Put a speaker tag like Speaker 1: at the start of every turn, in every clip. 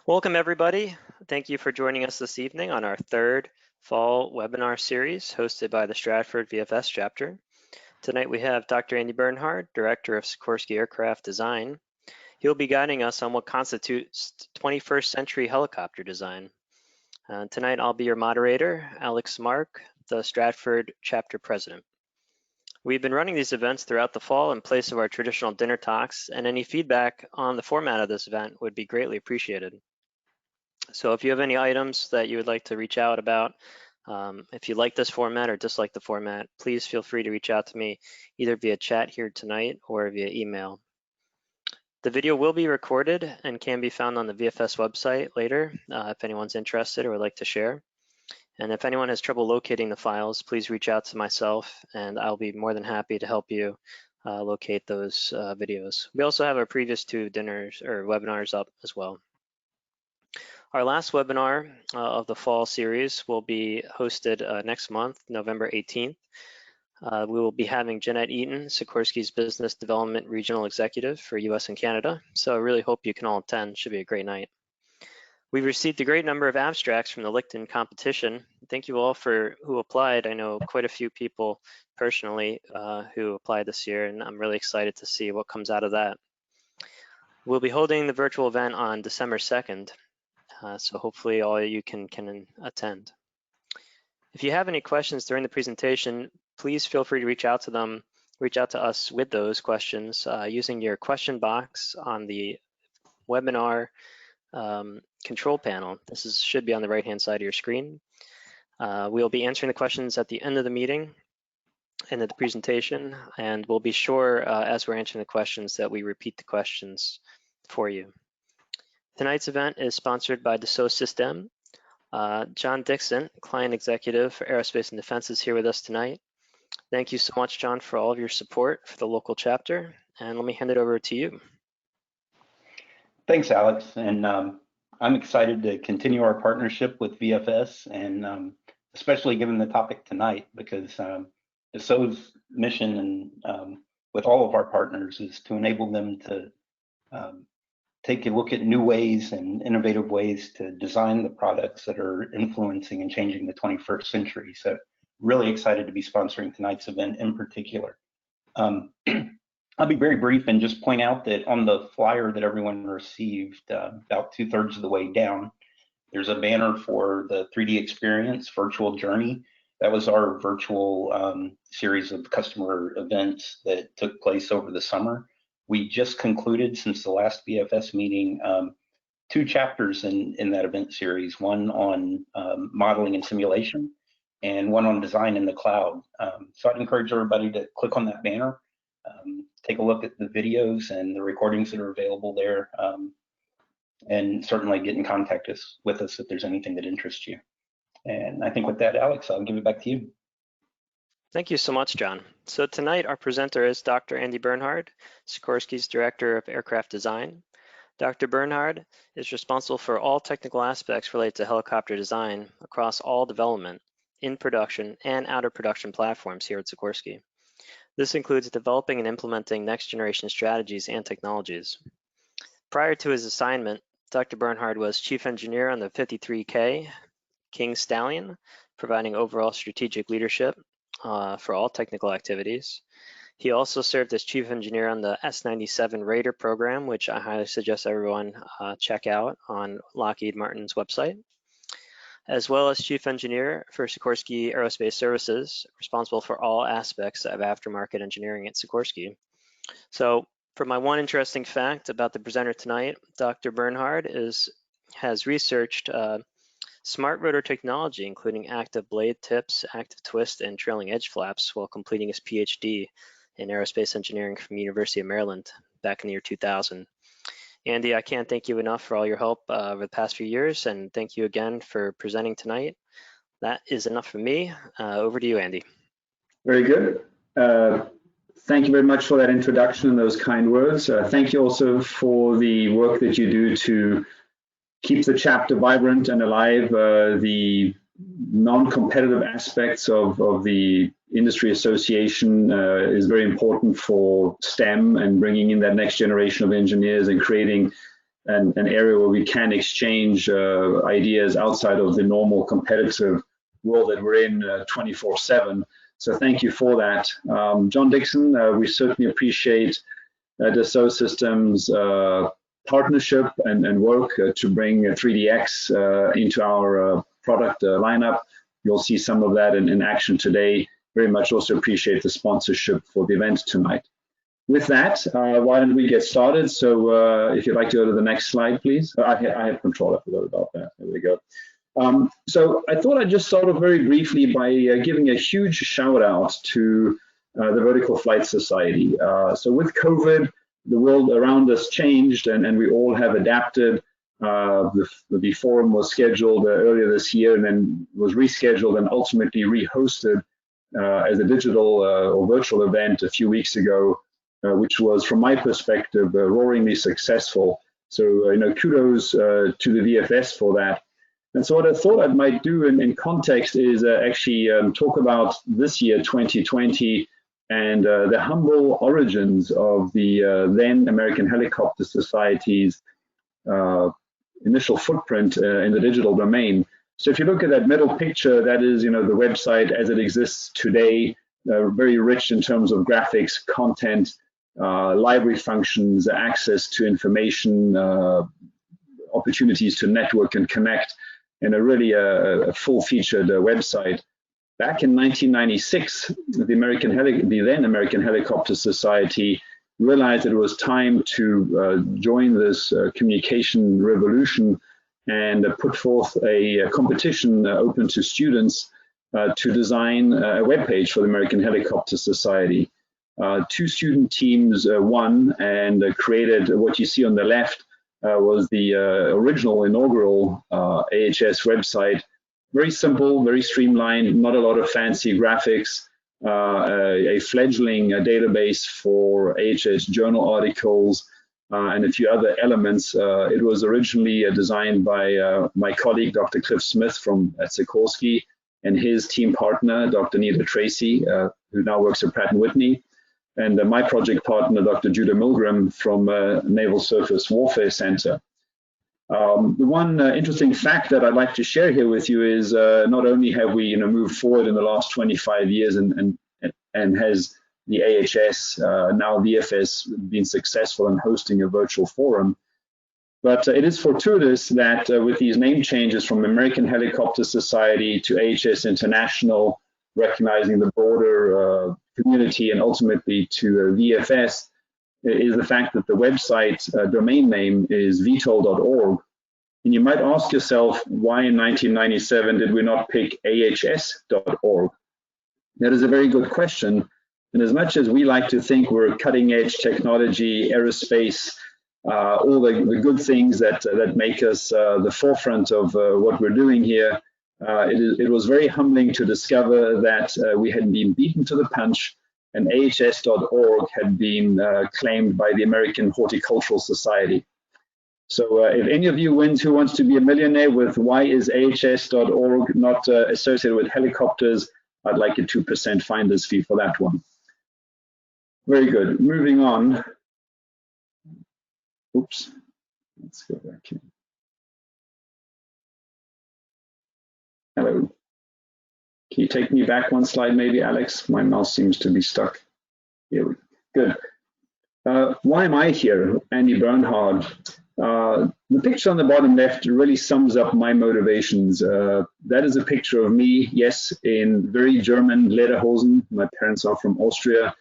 Speaker 1: Welcome everybody. Thank you for joining us this evening on our third fall webinar series hosted by the Stratford VFS chapter. Tonight we have Dr. Andy Bernhard, Director of Sikorsky Aircraft Design. He'll be guiding us on what constitutes 21st century helicopter design. Tonight I'll be your moderator, Alex Mark, the Stratford chapter president. We've been running these events throughout the fall in place of our traditional dinner talks, and any feedback on the format of this event would be greatly appreciated. So if you have any items that you would like to reach out about, if you like this format or dislike the format, please feel free to reach out to me either via chat here tonight or via email. The video will be recorded and can be found on the VFS website later if anyone's interested or would like to share. And if anyone has trouble locating the files, please reach out to myself and I'll be more than happy to help you locate those videos. We also have our previous two dinners or webinars up as well. Our last webinar of the fall series will be hosted next month, November 18th. We will be having Jeanette Eaton, Sikorsky's Business Development Regional Executive for US and Canada. So I really hope you can all attend. Should be a great night. We've received a great number of abstracts from the LinkedIn competition. Thank you all for who applied. I know quite a few people personally who applied this year, and I'm really excited to see what comes out of that. We'll be holding the virtual event on December 2nd, so hopefully all of you can attend. If you have any questions during the presentation, please feel free to reach out to us with those questions using your question box on the webinar control panel. This should be on the right-hand side of your screen. We'll be answering the questions at the end of the meeting, end of the presentation, and we'll be sure as we're answering the questions that we repeat the questions for you. Tonight's event is sponsored by Dassault Systèmes. John Dixon, Client Executive for Aerospace and Defense, is here with us tonight. Thank you so much, John, for all of your support for the local chapter, and let me hand it over to you.
Speaker 2: Thanks, Alex, and I'm excited to continue our partnership with VFS, and especially given the topic tonight, because Dassault's mission and with all of our partners is to enable them to take a look at new ways and innovative ways to design the products that are influencing and changing the 21st century. So really excited to be sponsoring tonight's event in particular. I'll be very brief and just point out that on the flyer that everyone received, about 2/3 of the way down, there's a banner for the 3D Experience Virtual Journey. That was our virtual series of customer events that took place over the summer. We just concluded, since the last VFS meeting, 2 chapters in that event series, one on modeling and simulation and one on design in the cloud. So I'd encourage everybody to click on that banner, take a look at the videos and the recordings that are available there, and certainly get in contact with us if there's anything that interests you. And I think with that, Alex, I'll give it back to you.
Speaker 1: Thank you so much, John. So tonight our presenter is Dr. Andy Bernhard, Sikorsky's Director of Aircraft Design. Dr. Bernhard is responsible for all technical aspects related to helicopter design across all development, in production, and out of production platforms here at Sikorsky. This includes developing and implementing next generation strategies and technologies. Prior to his assignment, Dr. Bernhard was Chief Engineer on the 53K King Stallion, providing overall strategic leadership for all technical activities. He also served as Chief Engineer on the S97 Raider program, which I highly suggest everyone check out on Lockheed Martin's website, as well as Chief Engineer for Sikorsky Aerospace Services, responsible for all aspects of aftermarket engineering at Sikorsky. So for my one interesting fact about the presenter tonight, Dr. Bernhard has researched smart rotor technology, including active blade tips, active twist, and trailing edge flaps, while completing his Ph.D. in Aerospace Engineering from the University of Maryland back in the year 2000. Andy, I can't thank you enough for all your help over the past few years, and thank you again for presenting tonight. That is enough for me. Over to you, Andy.
Speaker 3: Very good. Thank you very much for that introduction and those kind words. Thank you also for the work that you do to keep the chapter vibrant and alive. The non-competitive aspects of the industry association is very important for STEM and bringing in that next generation of engineers and creating an area where we can exchange ideas outside of the normal competitive world that we're in 24/7. So thank you for that. John Dixon, we certainly appreciate Dassault Systems' partnership and work to bring 3DX into our product lineup. You'll see some of that in action today. Very much also appreciate the sponsorship for the event tonight. With that, why don't we get started? So if you'd like to go to the next slide, please. I have control, I forgot about that. There we go. So I thought I'd just start off very briefly by giving a huge shout out to the Vertical Flight Society. So with COVID, the world around us changed and we all have adapted. The forum was scheduled earlier this year and then was rescheduled and ultimately rehosted as a digital or virtual event a few weeks ago, which was, from my perspective, roaringly successful. So, kudos to the VFS for that. And so what I thought I might do in context is actually talk about this year, 2020, and the humble origins of the then American Helicopter Society's initial footprint in the digital domain. So if you look at that middle picture, that is, the website as it exists today, very rich in terms of graphics, content, library functions, access to information, opportunities to network and connect, and a full-featured website. Back in 1996, the then American Helicopter Society realized that it was time to join this communication revolution and put forth a competition open to students to design a web page for the American Helicopter Society. Two student teams won and created what you see on the left was the original inaugural AHS website. Very simple, very streamlined, not a lot of fancy graphics, a fledgling database for AHS journal articles, and a few other elements. It was originally designed by my colleague, Dr. Cliff Smith at Sikorsky, and his team partner, Dr. Nita Tracy, who now works at Pratt & Whitney, and my project partner, Dr. Judah Milgram from Naval Surface Warfare Center. The one interesting fact that I'd like to share here with you is not only have we moved forward in the last 25 years and has the AHS, now VFS, been successful in hosting a virtual forum, but it is fortuitous that with these name changes from American Helicopter Society to AHS International, recognizing the broader community and ultimately to VFS, is the fact that the website domain name is vtol.org. And you might ask yourself, why in 1997 did we not pick ahs.org? That is a very good question. And as much as we like to think we're cutting edge technology, aerospace, all the good things that make us the forefront of what we're doing here, it was very humbling to discover that we had been beaten to the punch and ahs.org had been claimed by the American Horticultural Society. So if any of you wins Who Wants to Be a Millionaire with why is ahs.org not associated with helicopters, I'd like a 2% finder's fee for that one. Very good. Moving on. Oops. Let's go back here. Hello. Can you take me back one slide maybe, Alex? My mouse seems to be stuck. Here we go. Good. Why am I here? Andy Bernhard. The picture on the bottom left really sums up my motivations. That is a picture of me, yes, in very German lederhosen. My parents are from Austria,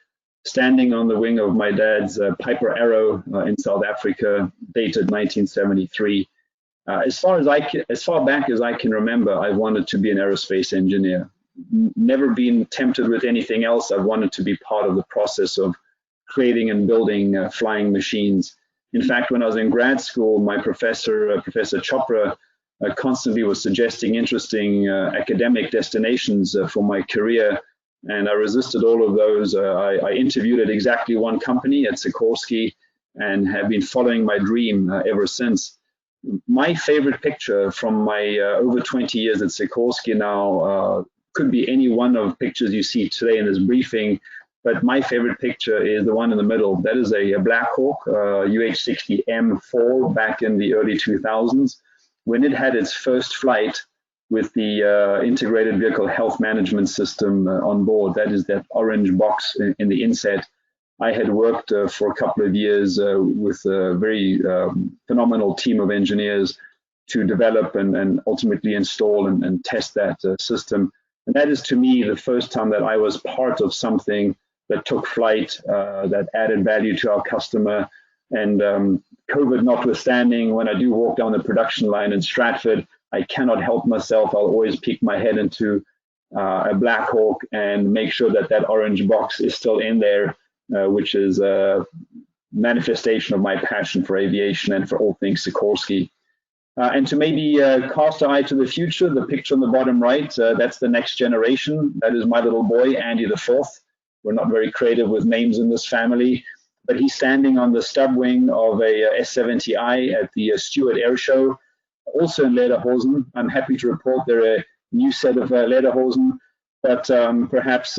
Speaker 3: standing on the wing of my dad's Piper Arrow in South Africa, dated 1973. As far back as I can remember, I wanted to be an aerospace engineer. Never been tempted with anything else. I wanted to be part of the process of creating and building flying machines. In fact, when I was in grad school, my professor, Professor Chopra, constantly was suggesting interesting academic destinations for my career, and I resisted all of those. I interviewed at exactly one company, at Sikorsky, and have been following my dream ever since. My favorite picture from my over 20 years at Sikorsky now could be any one of pictures you see today in this briefing, but my favorite picture is the one in the middle. That is a Black Hawk UH-60M4 back in the early 2000s, when it had its first flight with the integrated vehicle health management system on board. That is that orange box in the inset. I had worked for a couple of years with a very phenomenal team of engineers to develop and ultimately install and test that system. And that is, to me, the first time that I was part of something that took flight, that added value to our customer. And COVID notwithstanding, when I do walk down the production line in Stratford, I cannot help myself. I'll always peek my head into a Black Hawk and make sure that that orange box is still in there, which is a manifestation of my passion for aviation and for all things Sikorsky. And to maybe cast our eye to the future, the picture on the bottom right, that's the next generation. That is my little boy, Andy the Fourth. We're not very creative with names in this family, but he's standing on the stub wing of a S-70I at the Stewart Air Show, also in Lederhosen. I'm happy to report they're a new set of Lederhosen, but perhaps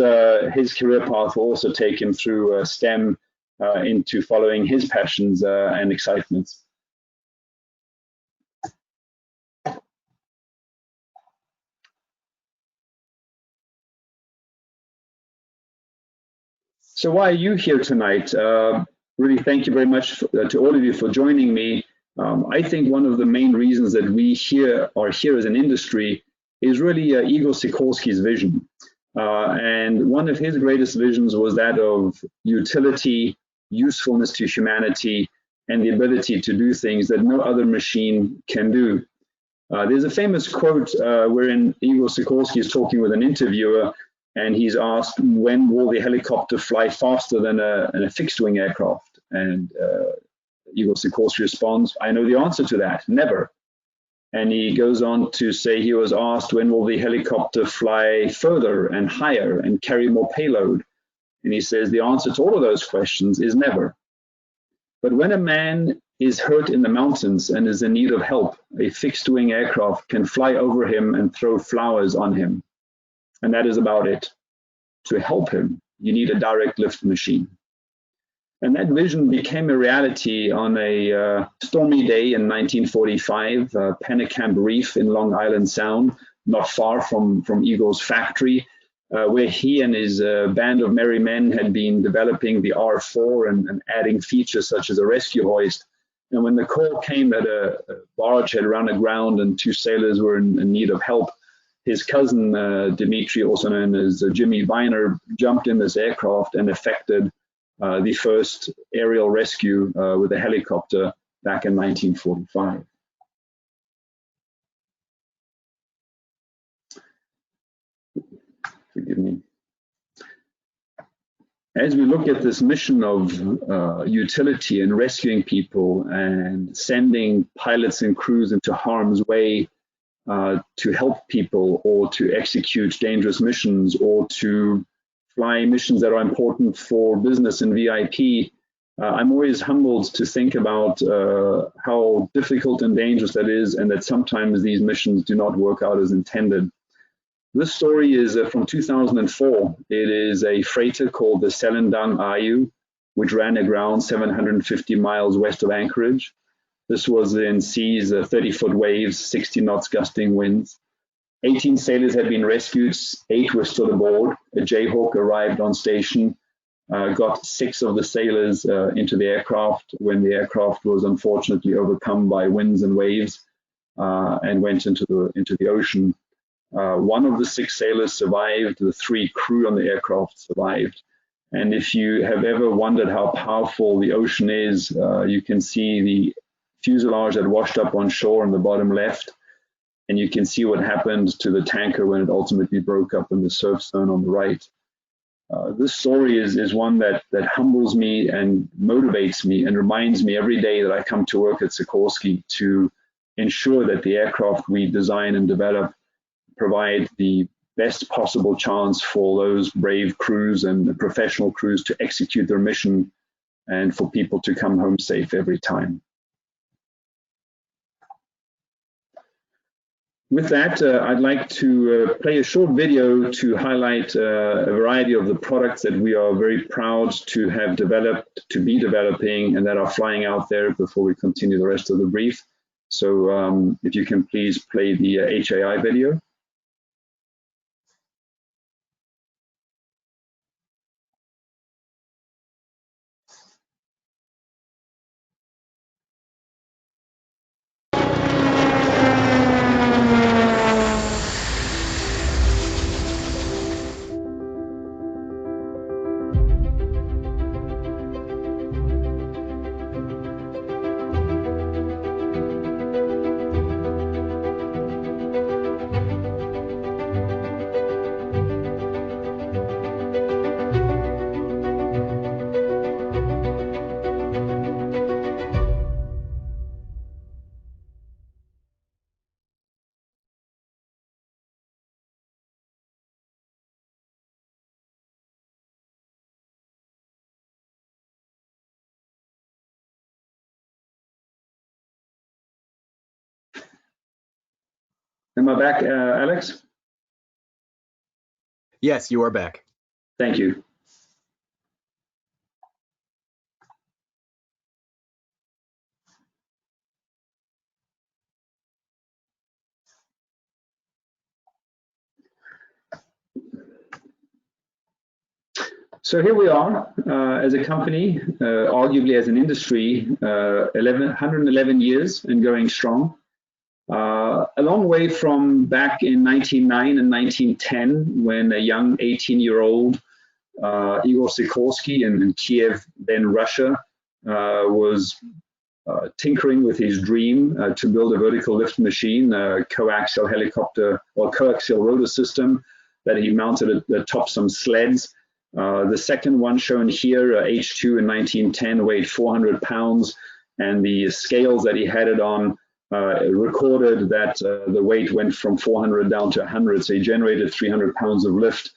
Speaker 3: his career path will also take him through STEM into following his passions and excitements. So why are you here tonight? Really, thank you very much to all of you for joining me. I think one of the main reasons that we are here as an industry is really Igor Sikorsky's vision. And one of his greatest visions was that of utility, usefulness to humanity, and the ability to do things that no other machine can do. There's a famous quote wherein Igor Sikorsky is talking with an interviewer, and he's asked, when will the helicopter fly faster than a fixed-wing aircraft? And Igor Sikorsky responds, I know the answer to that, never. And he goes on to say he was asked, when will the helicopter fly further and higher and carry more payload? And he says the answer to all of those questions is never. But when a man is hurt in the mountains and is in need of help, a fixed-wing aircraft can fly over him and throw flowers on him. And that is about it. To help him, you need a direct lift machine. And that vision became a reality on a stormy day in 1945, Pennekamp Reef in Long Island Sound, not far from Igor's factory, where he and his band of merry men had been developing the R4 and adding features such as a rescue hoist. And when the call came that a barge had run aground and two sailors were in need of help, his cousin, Dmitry, also known as Jimmy Viner, jumped in this aircraft and effected the first aerial rescue with a helicopter back in 1945. Forgive me. As we look at this mission of utility and rescuing people and sending pilots and crews into harm's way to help people or to execute dangerous missions or to fly missions that are important for business and VIP, I'm always humbled to think about how difficult and dangerous that is, and that sometimes these missions do not work out as intended. This story is from 2004. It is a freighter called the Selendang Ayu, which ran aground 750 miles west of Anchorage. This was in seas, 30-foot waves, 60 knots gusting winds. 18 sailors had been rescued, 8 were still aboard. A Jayhawk arrived on station, got 6 of the sailors into the aircraft when the aircraft was unfortunately overcome by winds and waves and went into the ocean. 1 of the 6 sailors survived, the 3 crew on the aircraft survived. And if you have ever wondered how powerful the ocean is, you can see the fuselage that washed up on shore on the bottom left, and you can see what happened to the tanker when it ultimately broke up in the surf zone on the right. This story is one that humbles me and motivates me and reminds me every day that I come to work at Sikorsky to ensure that the aircraft we design and develop provide the best possible chance for those brave crews and the professional crews to execute their mission and for people to come home safe every time. with that, I'd like to play a short video to highlight a variety of the products that we are very proud to have developed, to be developing, and that are flying out there before we continue the rest of the brief. So if you can please play the HAI video. Am I back, Alex?
Speaker 4: Yes, you are back.
Speaker 3: Thank you. So here we are as a company, arguably as an industry, 111 years and going strong. A long way from back in 1909 and 1910, when a young 18-year-old Igor Sikorsky in Kiev, then Russia, was tinkering with his dream to build a vertical lift machine, a coaxial helicopter or coaxial rotor system that he mounted atop some sleds. The second one shown here, H2 in 1910, weighed 400 pounds, and the scales that he had it on recorded that the weight went from 400 down to 100, so he generated 300 pounds of lift.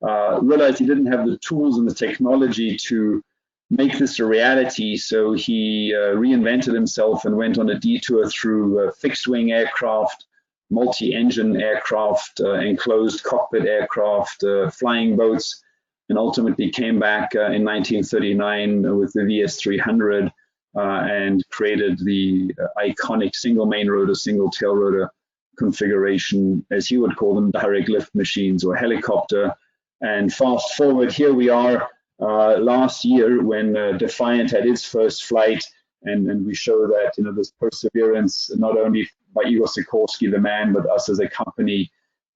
Speaker 3: Realized he didn't have the tools and the technology to make this a reality, so he reinvented himself and went on a detour through fixed-wing aircraft, multi-engine aircraft, enclosed cockpit aircraft, flying boats, and ultimately came back in 1939 with the VS300 and created the iconic single main rotor, single tail rotor configuration, as he would call them, direct lift machines or helicopter. And fast forward, here we are last year when Defiant had its first flight, and we show that, you know, this perseverance, not only by Igor Sikorsky, the man, but us as a company,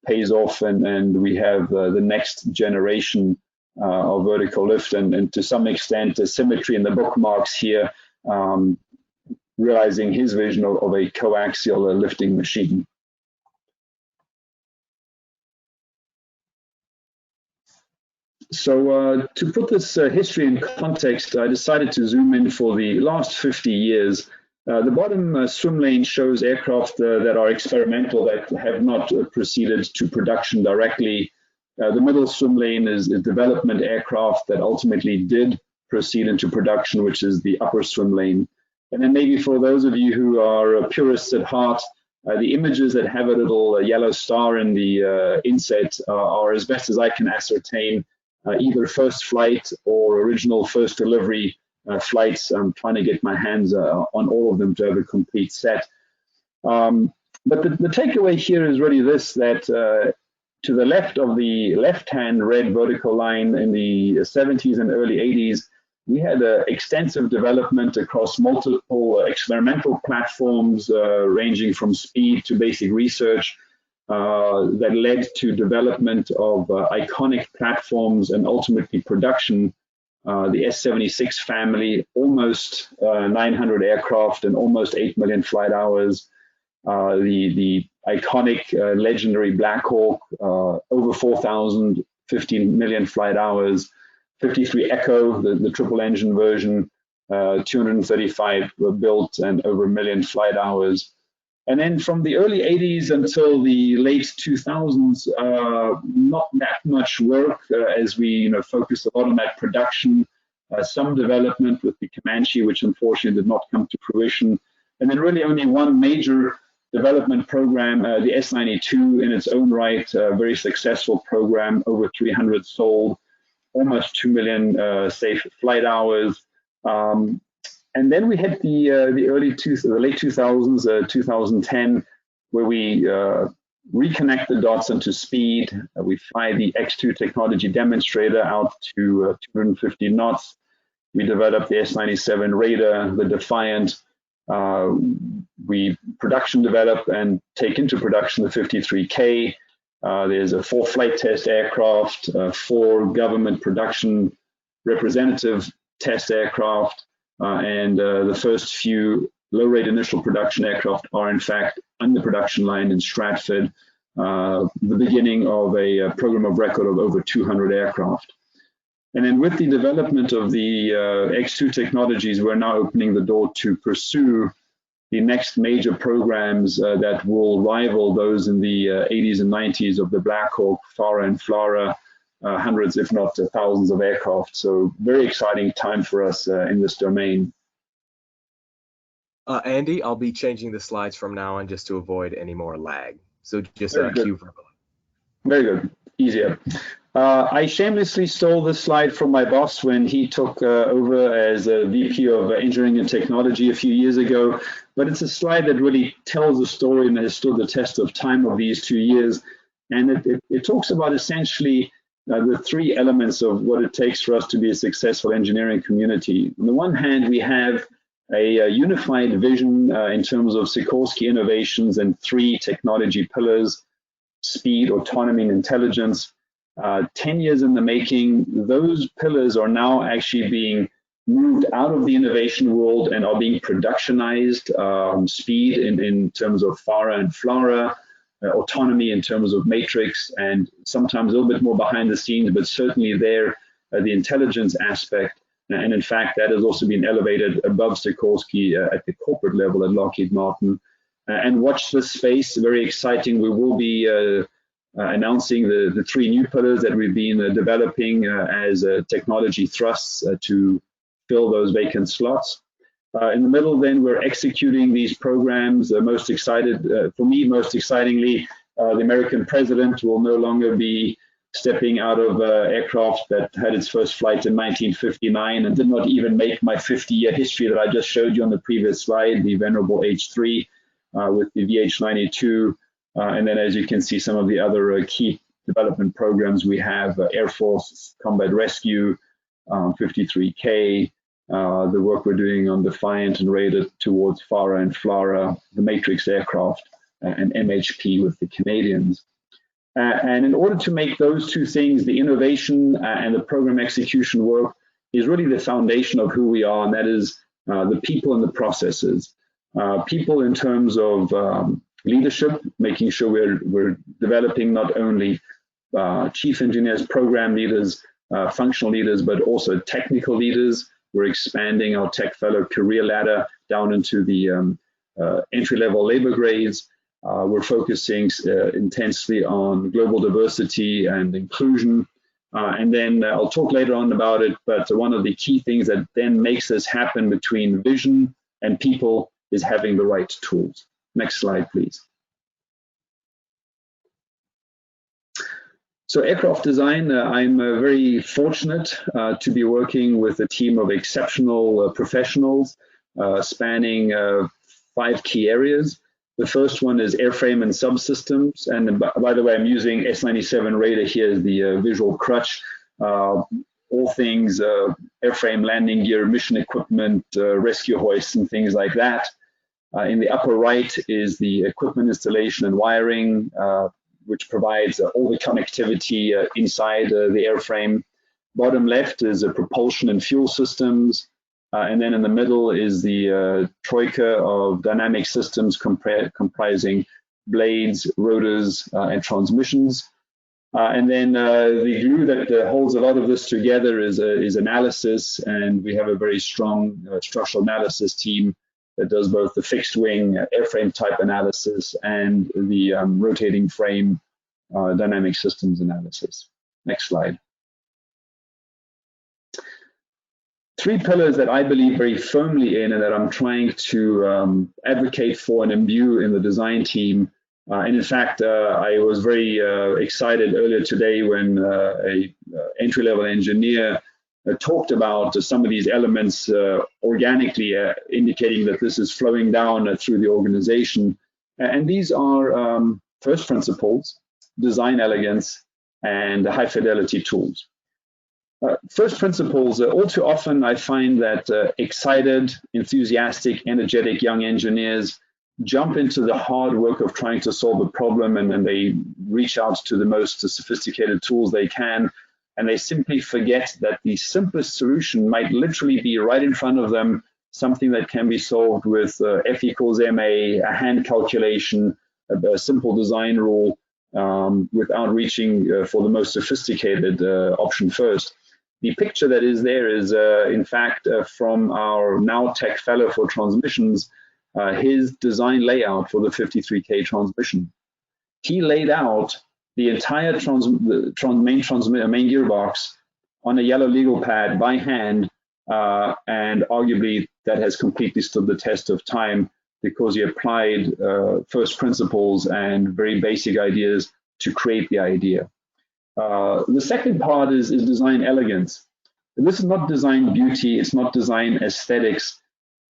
Speaker 3: pays off, and we have the next generation of vertical lift, and to some extent the symmetry in the bookmarks here, realizing his vision of a coaxial lifting machine. So to put this history in context, I decided to zoom in for the last 50 years. The bottom swim lane shows aircraft that are experimental, that have not proceeded to production directly. The middle swim lane is a development aircraft that ultimately did proceed into production, which is the upper swim lane. And then maybe for those of you who are purists at heart, the images that have a little yellow star in the inset are, as best as I can ascertain, either first flight or original first delivery flights. I'm trying to get my hands on all of them to have a complete set. But the takeaway here is really this, that to the left of the left-hand red vertical line in the 70s and early 80s, we had extensive development across multiple experimental platforms, ranging from speed to basic research, that led to development of iconic platforms and ultimately production. The S-76 family, almost 900 aircraft and almost 8 million flight hours. The iconic legendary Black Hawk, over 4,000, 15 million flight hours. 53 Echo, the triple engine version, 235 were built and over 1 million flight hours. And then from the early 80s until the late 2000s, not that much work as we focused a lot on that production, some development with the Comanche, which unfortunately did not come to fruition. And then really only one major development program, the S-92 in its own right, a very successful program, over 300 sold, almost 2 million safe flight hours. And then we had the late 2000s, 2010, where we reconnect the dots into speed. We fly the X2 technology demonstrator out to 250 knots. We developed the S-97 Raider, the Defiant. We production develop and take into production the 53K. There's a 4 flight test aircraft, 4 government production representative test aircraft, and the first few low-rate initial production aircraft are in fact on the production line in Stratford, the beginning of a program of record of over 200 aircraft. And then with the development of the X2 technologies, we're now opening the door to pursue the next major programs that will rival those in the 80s and 90s of the Black Hawk, FARA and FLRAA, hundreds, if not thousands of aircraft. So very exciting time for us in this domain.
Speaker 4: Andy, I'll be changing the slides from now on just to avoid any more lag. So just cue verbally.
Speaker 3: Very good, easier. I shamelessly stole this slide from my boss when he took over as a VP of Engineering and Technology a few years ago, but it's a slide that really tells the story and has stood the test of time of these 2 years. And it talks about essentially the 3 elements of what it takes for us to be a successful engineering community. On the one hand, we have a unified vision in terms of Sikorsky innovations and 3 technology pillars: speed, autonomy, and intelligence. 10 years in the making, those pillars are now actually being moved out of the innovation world and are being productionized. Speed in terms of FARA and FLRAA, autonomy in terms of matrix, and sometimes a little bit more behind the scenes, but certainly there, the intelligence aspect. And in fact, that has also been elevated above Sikorsky at the corporate level at Lockheed Martin. And watch this space, very exciting. We will be announcing the 3 new pillars that we've been developing as technology thrusts to fill those vacant slots. In the middle, then, we're executing these programs. Most excited, for me, most excitingly, the American president will no longer be stepping out of aircraft that had its first flight in 1959 and did not even make my 50-year history that I just showed you on the previous slide, the venerable H3 with the VH-92. And then, as you can see, some of the other key development programs we have, Air Force Combat Rescue, 53K, the work we're doing on Defiant and Raider towards FARA and FLRAA, the Matrix aircraft, and MHP with the Canadians. And in order to make those 2 things, the innovation and the program execution work, is really the foundation of who we are, and that is the people and the processes. People in terms of leadership, making sure we're developing not only chief engineers, program leaders, functional leaders, but also technical leaders. We're expanding our tech fellow career ladder down into the entry-level labor grades. We're focusing intensely on global diversity and inclusion. And then I'll talk later on about it, but one of the key things that then makes this happen between vision and people is having the right tools. Next slide, please. So aircraft design, I'm very fortunate to be working with a team of exceptional professionals spanning 5 key areas. The first one is airframe and subsystems. And by the way, I'm using S-97 Raider here as the visual crutch. All things airframe, landing gear, mission equipment, rescue hoists, and things like that. In the upper right is the equipment installation and wiring, which provides all the connectivity inside the airframe. Bottom left is propulsion and fuel systems. And then in the middle is the troika of dynamic systems comprising blades, rotors, and transmissions. And then the glue that holds a lot of this together is analysis, and we have a very strong structural analysis team that does both the fixed wing airframe type analysis and the rotating frame dynamic systems analysis. Next slide. three pillars that I believe very firmly in and that I'm trying to advocate for and imbue in the design team. And in fact, I was very excited earlier today when a entry-level engineer talked about some of these elements organically, indicating that this is flowing down through the organization. And these are first principles, design elegance, and high fidelity tools. First principles, all too often I find that excited, enthusiastic, energetic young engineers jump into the hard work of trying to solve a problem, and they reach out to the most sophisticated tools they can, and they simply forget that the simplest solution might literally be right in front of them, something that can be solved with F equals MA, a hand calculation, a simple design rule, without reaching for the most sophisticated option first. The picture that is there is, in fact, from our now tech fellow for transmissions, his design layout for the 53K transmission. He laid out the entire main gearbox on a yellow legal pad by hand, and arguably that has completely stood the test of time because he applied first principles and very basic ideas to create the idea. The second part is design elegance. This is not design beauty, it's not design aesthetics,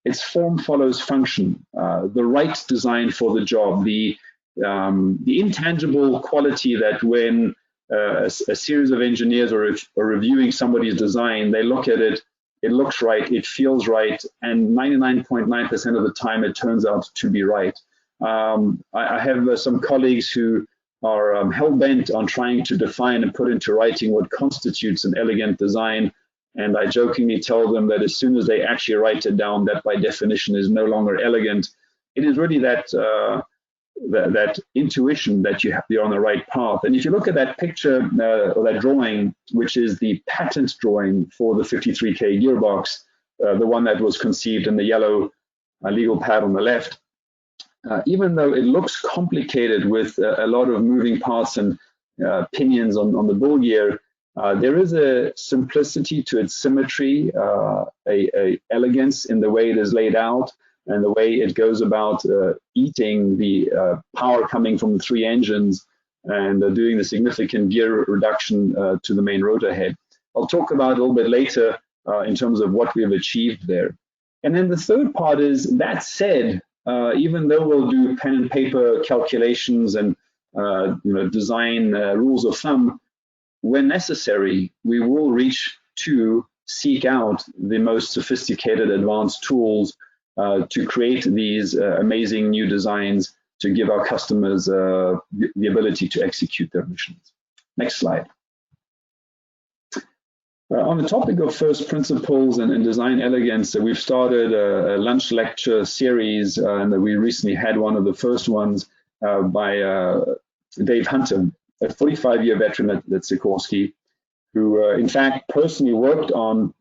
Speaker 3: it's form follows function, the right design for the job, the intangible quality that when a series of engineers are reviewing somebody's design, they look at it, it looks right, it feels right, and 99.9% of the time it turns out to be right. I have some colleagues who are hell-bent on trying to define and put into writing what constitutes an elegant design, and I jokingly tell them that as soon as they actually write it down, that by definition is no longer elegant. It is really that that intuition that you're on the right path. And if you look at that picture or that drawing, which is the patent drawing for the 53K gearbox, the one that was conceived in the yellow legal pad on the left, even though it looks complicated with a lot of moving parts and pinions on the ball gear, there is a simplicity to its symmetry, a elegance in the way it is laid out, and the way it goes about eating the power coming from the three engines and doing the significant gear reduction to the main rotor head. I'll talk about it a little bit later in terms of what we have achieved there. And then the third part is, that said, even though we'll do pen and paper calculations and design rules of thumb, when necessary, we will reach to seek out the most sophisticated advanced tools to create these amazing new designs to give our customers the ability to execute their missions. Next slide. On the topic of first principles and design elegance, we've started a lunch lecture series, and we recently had one of the first ones by Dave Hunter, a 45-year veteran at Sikorsky, who in fact personally worked on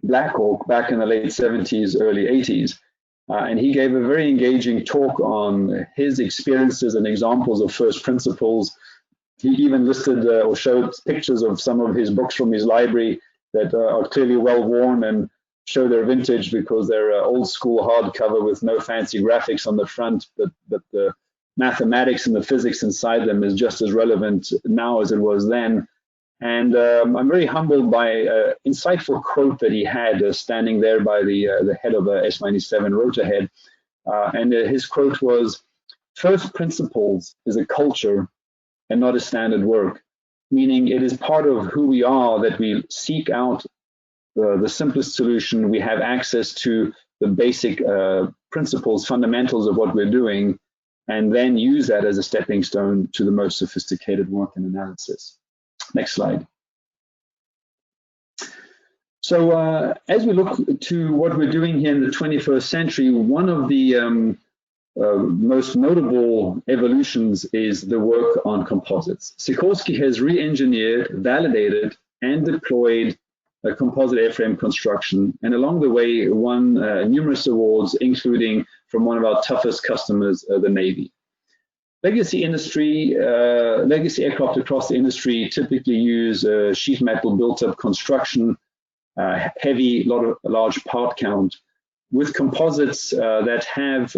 Speaker 3: Black Hawk back in the late 70s, early 80s. And he gave a very engaging talk on his experiences and examples of first principles. He even listed or showed pictures of some of his books from his library that are clearly well worn and show their vintage because they're old school hardcover with no fancy graphics on the front, but the mathematics and the physics inside them is just as relevant now as it was then. And I'm very humbled by an insightful quote that he had standing there by the head of a S97 rotor head. And his quote was, "First principles is a culture and not a standard work," meaning it is part of who we are that we seek out the simplest solution. We have access to the basic principles, fundamentals of what we're doing, and then use that as a stepping stone to the most sophisticated work and analysis. Next slide. So as we look to what we're doing here in the 21st century, one of the most notable evolutions is the work on composites. Sikorsky has re-engineered, validated, and deployed a composite airframe construction, and along the way won numerous awards, including from one of our toughest customers, the Navy. Legacy aircraft across the industry typically use sheet metal built-up construction. heavy, large part count. With composites that have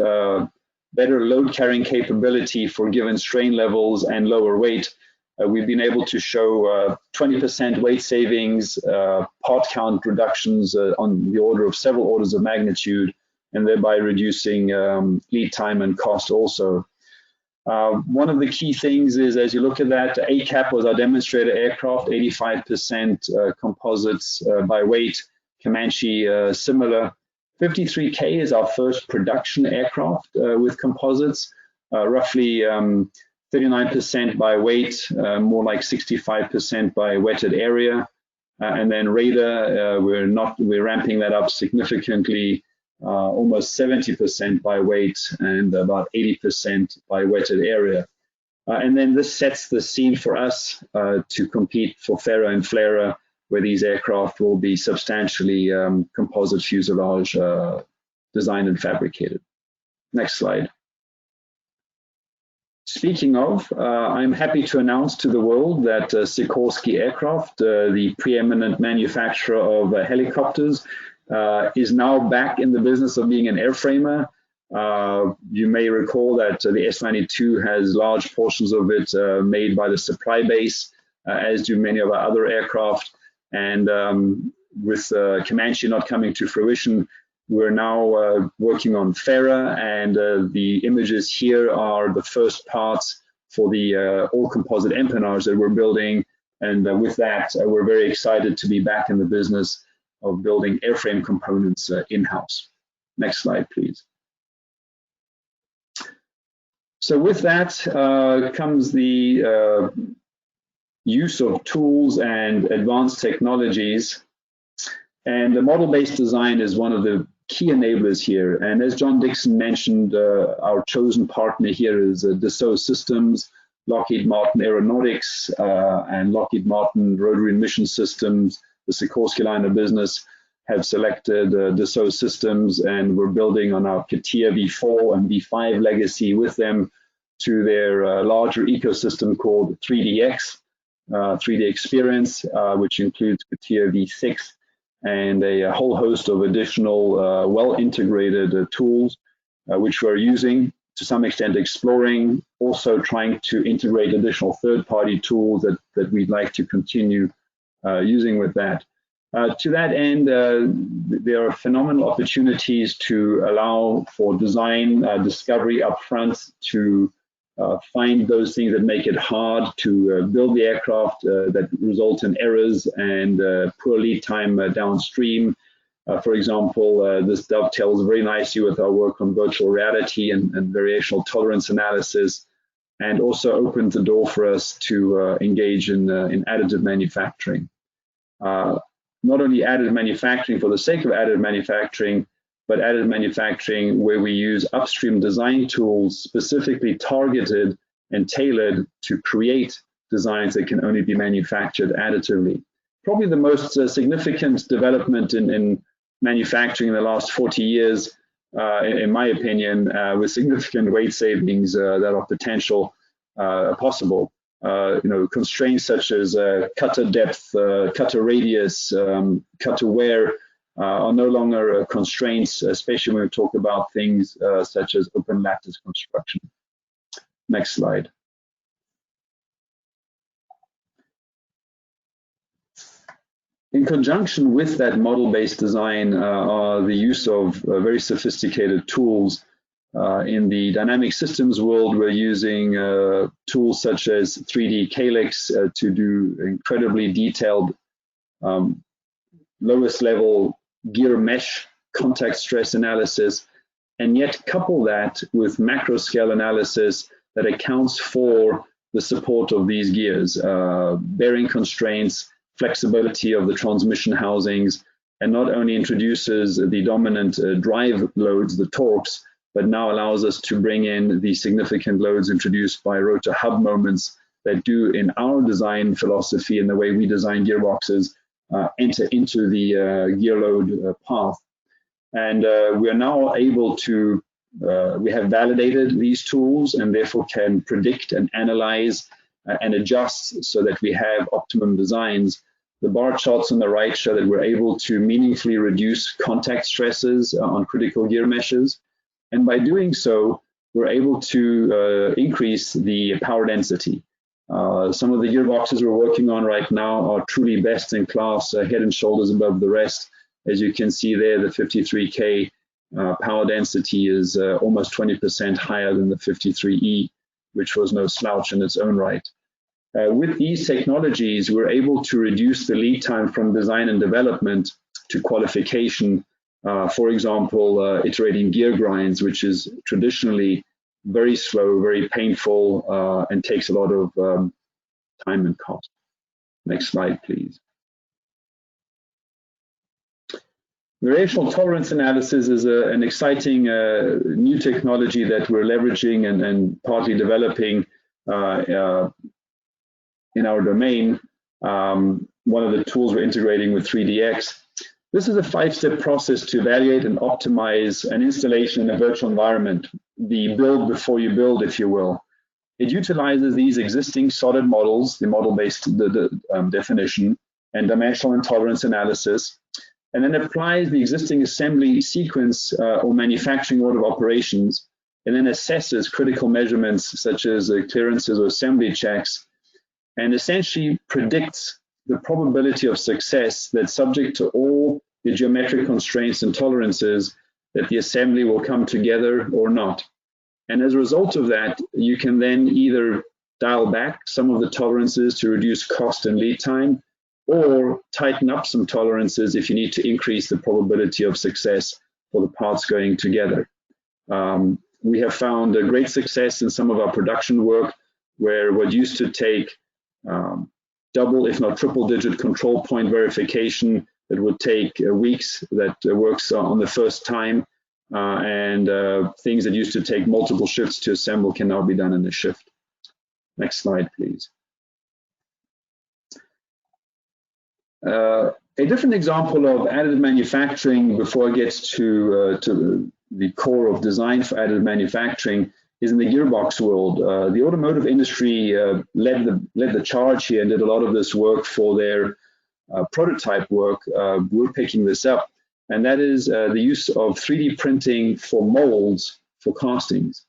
Speaker 3: better load carrying capability for given strain levels and lower weight, we've been able to show 20% weight savings, part count reductions on the order of several orders of magnitude, and thereby reducing lead time and cost also. One of the key things is, as you look at that, ACAP was our demonstrator aircraft, 85% composites by weight, Comanche similar. 53K is our first production aircraft with composites, roughly 39% by weight, more like 65% by wetted area. And then Raider, we're ramping that up significantly, almost 70% by weight and about 80% by wetted area. And then this sets the scene for us to compete for FARA and FLRAA, where these aircraft will be substantially composite fuselage designed and fabricated. Next slide. Speaking of, I'm happy to announce to the world that Sikorsky Aircraft, the preeminent manufacturer of helicopters, is now back in the business of being an airframer. You may recall that the S-92 has large portions of it made by the supply base, as do many of our other aircraft. And with Comanche not coming to fruition, we're now working on FARA, and the images here are the first parts for the all-composite empennage that we're building. And with that, we're very excited to be back in the business of building airframe components in-house. Next slide, please. So with that comes the use of tools and advanced technologies. And the model-based design is one of the key enablers here. And as John Dixon mentioned, our chosen partner here is Dassault Systems, Lockheed Martin Aeronautics, and Lockheed Martin Rotary and Mission Systems. The Sikorsky line of business have selected Dassault Systems, and we're building on our CATIA V4 and V5 legacy with them to their larger ecosystem called 3DX, 3D Experience, which includes CATIA V6 and a whole host of additional well-integrated tools, which we're using, to some extent exploring, also trying to integrate additional third-party tools that we'd like to continue using with that. To that end, there are phenomenal opportunities to allow for design discovery upfront, to find those things that make it hard to build the aircraft that result in errors and poor lead time downstream. For example, this dovetails very nicely with our work on virtual reality and variational tolerance analysis, and also opens the door for us to engage in additive manufacturing. Not only additive manufacturing for the sake of additive manufacturing, but additive manufacturing where we use upstream design tools specifically targeted and tailored to create designs that can only be manufactured additively. Probably the most significant development in manufacturing in the last 40 years, in my opinion, with significant weight savings that are potential possible. Constraints such as cutter depth, cutter radius, cutter wear are no longer constraints, especially when we talk about things such as open lattice construction. Next slide. In conjunction with that model-based design are the use of very sophisticated tools. In the dynamic systems world, we're using tools such as 3D Calyx to do incredibly detailed lowest level gear mesh contact stress analysis, and yet couple that with macro scale analysis that accounts for the support of these gears, bearing constraints, flexibility of the transmission housings, and not only introduces the dominant drive loads, the torques, but now allows us to bring in the significant loads introduced by rotor hub moments that do, in our design philosophy and the way we design gearboxes, enter into the gear load path. And we are now able to, we have validated these tools and therefore can predict and analyze and adjust so that we have optimum designs. The bar charts on the right show that we're able to meaningfully reduce contact stresses on critical gear meshes. And by doing so, we're able to increase the power density. Some of the gearboxes we're working on right now are truly best in class, head and shoulders above the rest. As you can see there, the 53K power density is almost 20% higher than the 53E, which was no slouch in its own right. With these technologies, we're able to reduce the lead time from design and development to qualification. For example, iterating gear grinds, which is traditionally very slow, very painful, and takes a lot of time and cost. Next slide, please. Variational tolerance analysis is an exciting new technology that we're leveraging and partly developing in our domain. One of the tools we're integrating with 3DX. This is a 5-step process to evaluate and optimize an installation in a virtual environment, the build before you build, if you will. It utilizes these existing solid models, the model-based definition, and dimensional intolerance analysis, and then applies the existing assembly sequence or manufacturing order of operations, and then assesses critical measurements such as clearances or assembly checks, and essentially predicts the probability of success that's subject to all the geometric constraints and tolerances that the assembly will come together or not. And as a result of that, you can then either dial back some of the tolerances to reduce cost and lead time, or tighten up some tolerances if you need to increase the probability of success for the parts going together. We have found a great success in some of our production work, where what used to take double, if not triple digit control point verification that would take weeks, that works on the first time, and things that used to take multiple shifts to assemble can now be done in a shift. Next slide, please. A different example of additive manufacturing, before I get to the core of design for additive manufacturing, is in the gearbox world. The automotive industry led the charge here and did a lot of this work for their prototype work. We're picking this up, and that is the use of 3D printing for molds for castings.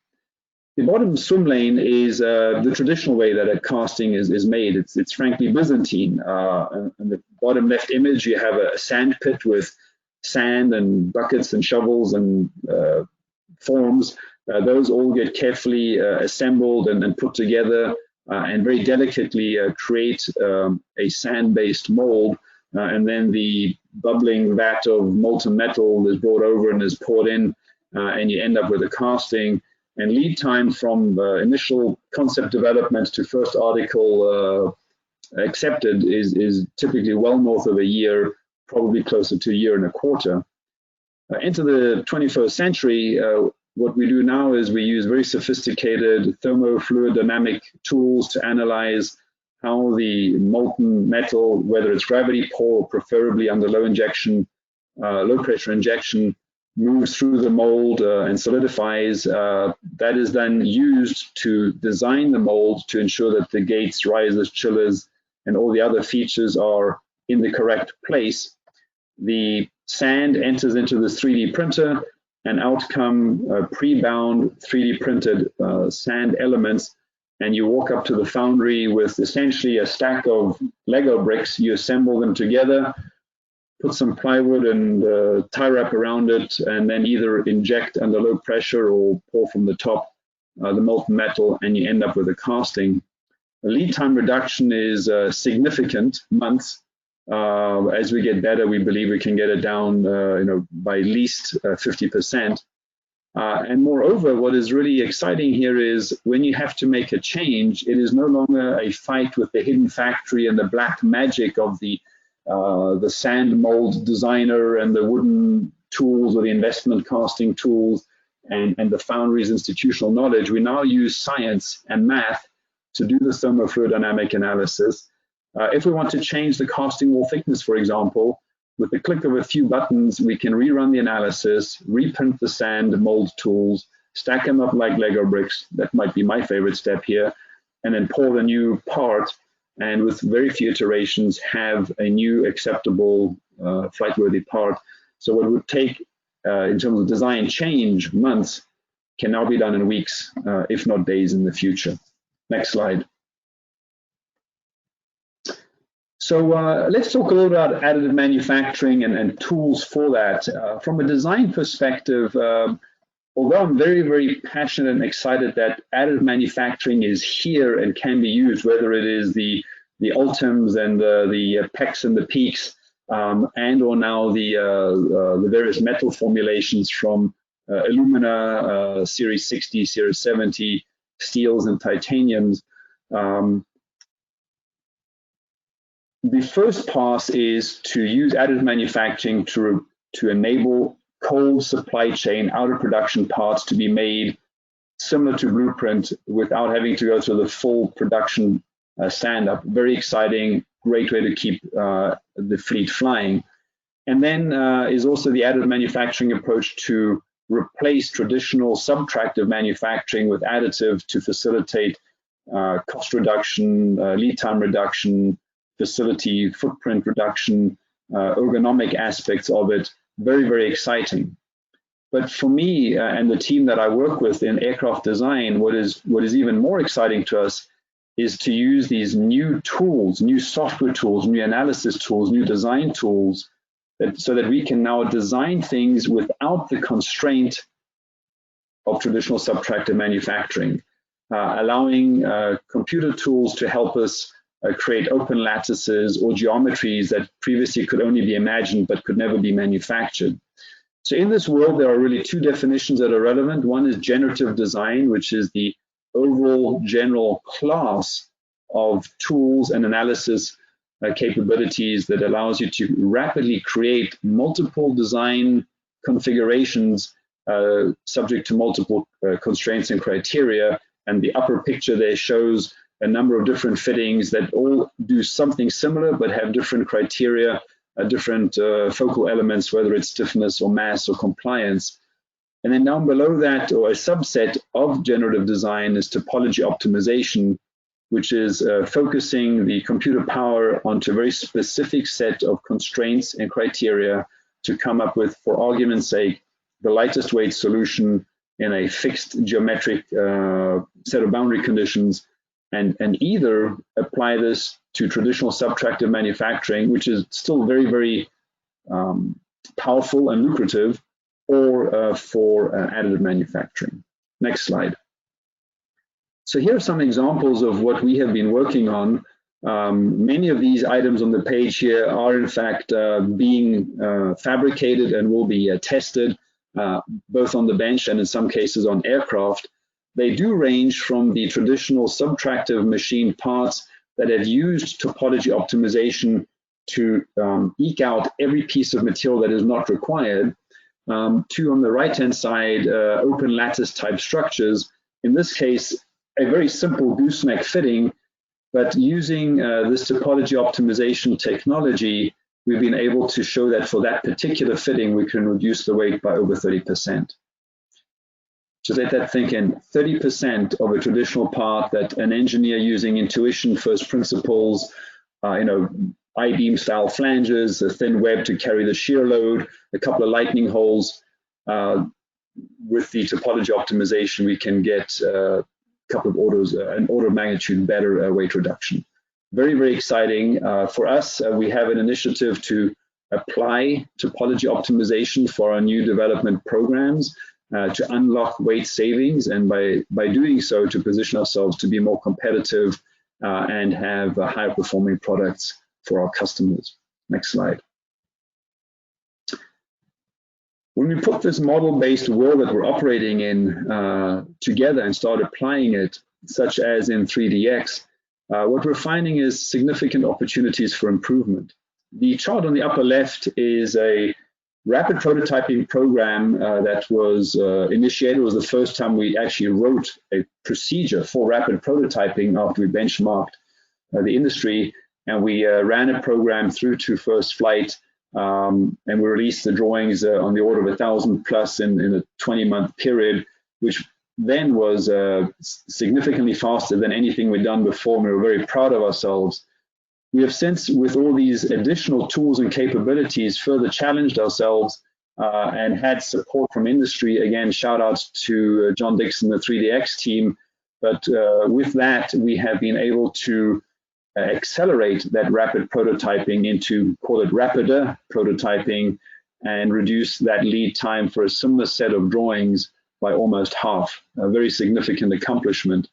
Speaker 3: The bottom swim lane is the traditional way that a casting is made. It's frankly Byzantine. In the bottom left image, you have a sand pit with sand and buckets and shovels and forms. Those all get carefully assembled and put together and very delicately create a sand-based mold. And then the bubbling vat of molten metal is brought over and is poured in, and you end up with a casting. And lead time from initial concept development to first article accepted is typically well north of a year, probably closer to a year and a quarter. Into the 21st century, what we do now is we use very sophisticated thermofluid dynamic tools to analyze how the molten metal, whether it's gravity pour or preferably under low pressure injection, moves through the mold and solidifies. That is then used to design the mold to ensure that the gates, risers, chillers, and all the other features are in the correct place. The sand enters into this 3D printer, and out come pre-bound 3D printed sand elements, and you walk up to the foundry with essentially a stack of Lego bricks. You assemble them together, put some plywood and tie wrap around it, and then either inject under low pressure or pour from the top the molten metal, and you end up with a casting. The lead time reduction is significant, months. As we get better, we believe we can get it down by at least 50%. And moreover, what is really exciting here is when you have to make a change, it is no longer a fight with the hidden factory and the black magic of the sand mold designer and the wooden tools or the investment casting tools and the foundry's institutional knowledge. We now use science and math to do the thermofluid dynamic analysis. If we want to change the casting wall thickness, for example, with the click of a few buttons, we can rerun the analysis, reprint the sand mold tools, stack them up like Lego bricks. That might be my favorite step here, and then pour the new part and with very few iterations have a new acceptable flight-worthy part. So what would take, in terms of design change, months, can now be done in weeks, if not days in the future. Next slide. So let's talk a little about additive manufacturing and tools for that. From a design perspective, although I'm very, very passionate and excited that additive manufacturing is here and can be used, whether it is the Ultims and the PECs and the PEEKs, and or now the various metal formulations from alumina, Series 60, Series 70, steels and titaniums. The first pass is to use additive manufacturing to enable cold supply chain out of production parts to be made similar to blueprint without having to go through the full production stand-up. Very exciting, great way to keep the fleet flying. And then is also the additive manufacturing approach to replace traditional subtractive manufacturing with additive to facilitate cost reduction, lead time reduction, facility footprint reduction, ergonomic aspects of it. Very, very exciting. But for me and the team that I work with in aircraft design, what is even more exciting to us is to use these new tools, new software tools, new analysis tools, new design tools, so that we can now design things without the constraint of traditional subtractive manufacturing, allowing computer tools to help us create open lattices or geometries that previously could only be imagined but could never be manufactured. So in this world, there are really two definitions that are relevant. One is generative design, which is the overall general class of tools and analysis capabilities that allows you to rapidly create multiple design configurations subject to multiple constraints and criteria. And the upper picture there shows a number of different fittings that all do something similar but have different criteria, different focal elements, whether it's stiffness or mass or compliance. And then down below that, or a subset of generative design, is topology optimization, which is focusing the computer power onto a very specific set of constraints and criteria to come up with, for argument's sake, the lightest weight solution in a fixed geometric set of boundary conditions, and either apply this to traditional subtractive manufacturing, which is still very, very powerful and lucrative, or for additive manufacturing. Next slide. So here are some examples of what we have been working on. Many of these items on the page here are in fact being fabricated and will be tested both on the bench and in some cases on aircraft. They do range from the traditional subtractive machine parts that have used topology optimization to eke out every piece of material that is not required, to, on the right-hand side, open lattice type structures. In this case, a very simple gooseneck fitting, but using this topology optimization technology, we've been able to show that for that particular fitting, we can reduce the weight by over 30%. So let that think in. 30% of a traditional part that an engineer using intuition, first principles, I-beam style flanges, a thin web to carry the shear load, a couple of lightning holes. With the topology optimization, we can get a couple of orders, an order of magnitude better weight reduction. Very, very exciting. For us, we have an initiative to apply topology optimization for our new development programs to unlock weight savings, and by doing so, to position ourselves to be more competitive and have higher performing products for our customers. Next slide. When we put this model-based world that we're operating in together and start applying it, such as in 3DX, what we're finding is significant opportunities for improvement. The chart on the upper left is a rapid prototyping program that was initiated. It was the first time we actually wrote a procedure for rapid prototyping after we benchmarked the industry, and we ran a program through to first flight, and we released the drawings on the order of 1,000 plus in a 20-month period, which then was significantly faster than anything we'd done before. We were very proud of ourselves. We have since, with all these additional tools and capabilities, further challenged ourselves and had support from industry. Again, shout outs to John Dixon, the 3DX team. But with that, we have been able to accelerate that rapid prototyping into, call it rapider prototyping, and reduce that lead time for a similar set of drawings by almost half, a very significant accomplishment.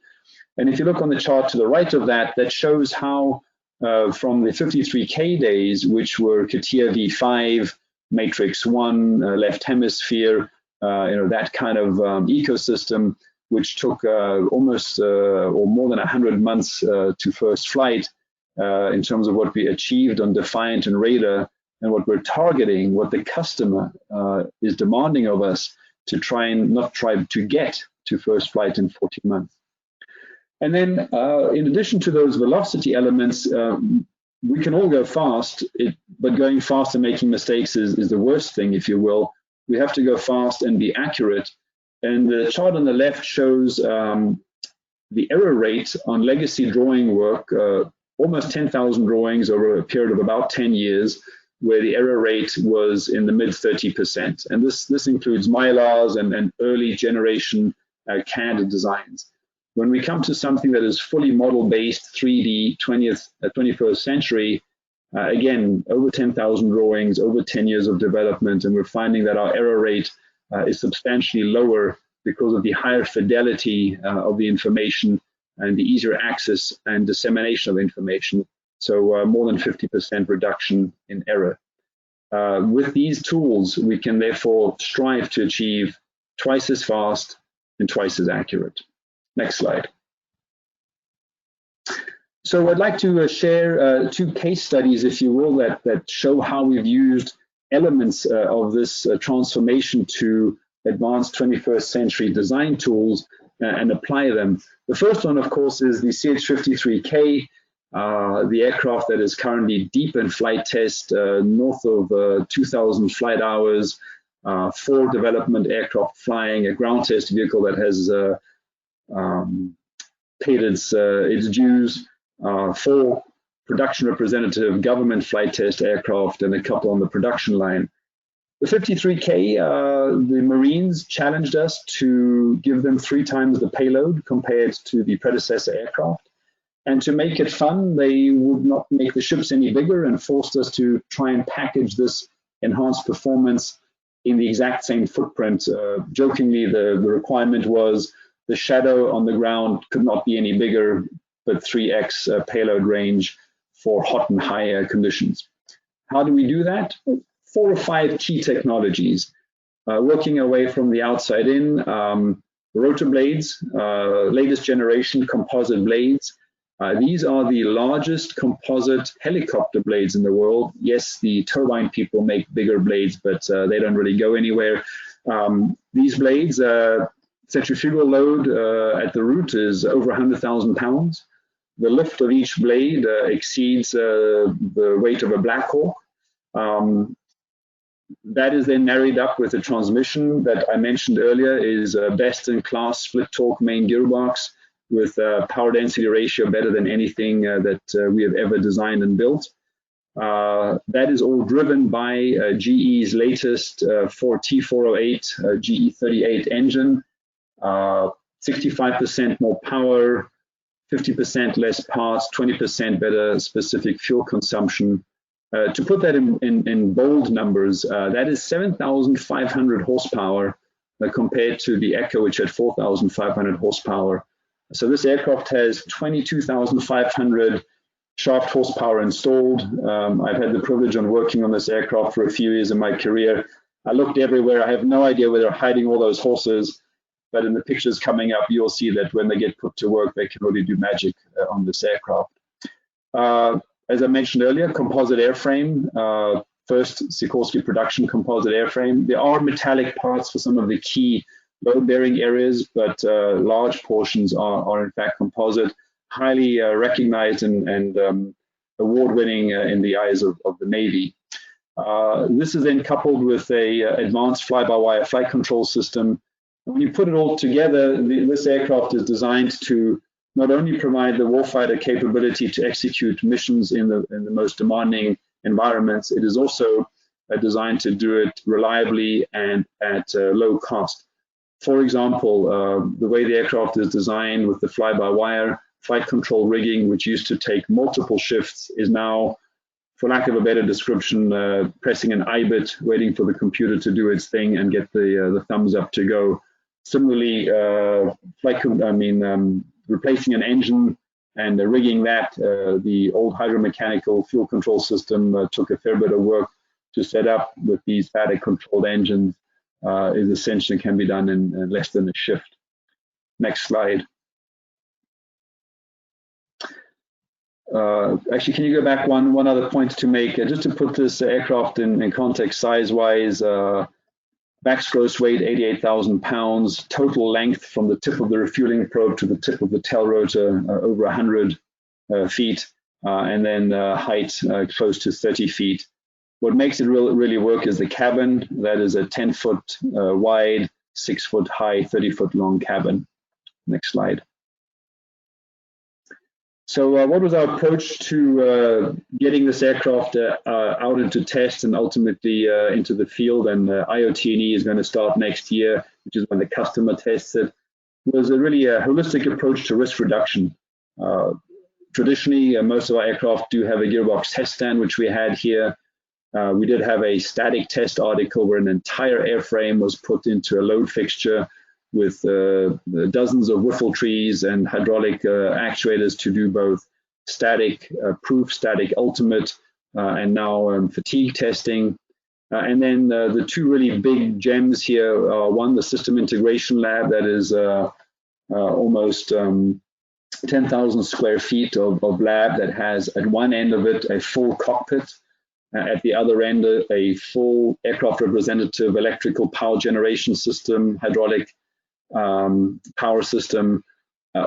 Speaker 3: And if you look on the chart to the right of that, that shows how from the 53K days, which were CATIA V5, Matrix 1, left hemisphere, that kind of ecosystem, which took almost or more than 100 months to first flight in terms of what we achieved on Defiant and Raider, and what we're targeting, what the customer is demanding of us to try to get to first flight in 14 months. And then in addition to those velocity elements, we can all go fast, but going fast and making mistakes is the worst thing, if you will. We have to go fast and be accurate. And the chart on the left shows the error rate on legacy drawing work, almost 10,000 drawings over a period of about 10 years, where the error rate was in the mid 30%. And this includes Mylars and early generation CAD designs. When we come to something that is fully model-based, 3D, 21st century, again, over 10,000 drawings, over 10 years of development, and we're finding that our error rate is substantially lower because of the higher fidelity of the information and the easier access and dissemination of information. So more than 50% reduction in error. With these tools, we can therefore strive to achieve twice as fast and twice as accurate. Next slide. So I'd like to share two case studies, if you will, that show how we've used elements of this transformation to advanced 21st century design tools and apply them. The first one, of course, is the CH-53K, the aircraft that is currently deep in flight test, north of 2,000 flight hours, 4 development aircraft flying, a ground test vehicle that has paid its dues, 4 production representative government flight test aircraft, and a couple on the production line. The 53K, the Marines challenged us to give them 3 times the payload compared to the predecessor aircraft. And to make it fun, they would not make the ships any bigger and forced us to try and package this enhanced performance in the exact same footprint. Jokingly, the requirement was the shadow on the ground could not be any bigger, but 3x payload range for hot and high air conditions. How do we do that? 4 or 5 key technologies. Working away from the outside in, rotor blades, latest generation composite blades. These are the largest composite helicopter blades in the world. Yes, the turbine people make bigger blades, but they don't really go anywhere. These blades, centrifugal load at the root is over 100,000 pounds. The lift of each blade exceeds the weight of a Black Hawk. That is then married up with a transmission that I mentioned earlier is best-in-class split torque main gearbox with power density ratio better than anything that we have ever designed and built. That is all driven by GE's latest T408 GE38 engine, 65% more power, 50% less parts, 20% better specific fuel consumption. To put that in bold numbers, that is 7,500 horsepower compared to the Echo, which had 4,500 horsepower. So this aircraft has 22,500 shaft horsepower installed. I've had the privilege of working on this aircraft for a few years in my career. I looked everywhere. I have no idea where they're hiding all those horses, but in the pictures coming up, you'll see that when they get put to work, they can really do magic on this aircraft. As I mentioned earlier, composite airframe, first Sikorsky production composite airframe. There are metallic parts for some of the key load-bearing areas, but large portions are in fact composite, highly recognized and award-winning in the eyes of the Navy. This is then coupled with a advanced fly-by-wire flight control system. When you put it all together, this aircraft is designed to not only provide the warfighter capability to execute missions in the most demanding environments, it is also designed to do it reliably and at low cost. For example, the way the aircraft is designed with the fly-by-wire flight control rigging, which used to take multiple shifts, is now, for lack of a better description, pressing an I-bit, waiting for the computer to do its thing and get the thumbs up to go. Similarly, replacing an engine and rigging that, the old hydromechanical fuel control system took a fair bit of work to set up. With these static-controlled engines, is essentially can be done in less than a shift. Next slide. Actually, can you go back one other point to make, just to put this aircraft in context size-wise, max gross weight 88,000 pounds, total length from the tip of the refueling probe to the tip of the tail rotor over 100 feet, and then height close to 30 feet. What makes it really work is the cabin. That is a 10-foot wide, 6-foot high, 30-foot long cabin. Next slide. So what was our approach to getting this aircraft out into test and ultimately into the field? And IOT&E is going to start next year, which is when the customer tests it. It was really a holistic approach to risk reduction. Traditionally, most of our aircraft do have a gearbox test stand, which we had here. We did have a static test article where an entire airframe was put into a load fixture with dozens of whiffle trees and hydraulic actuators to do both static proof, static ultimate, and now fatigue testing. And then the two really big gems here are, one, the system integration lab that is almost 10,000 square feet of lab that has at one end of it a full cockpit, at the other end a full aircraft representative electrical power generation system, hydraulic power system.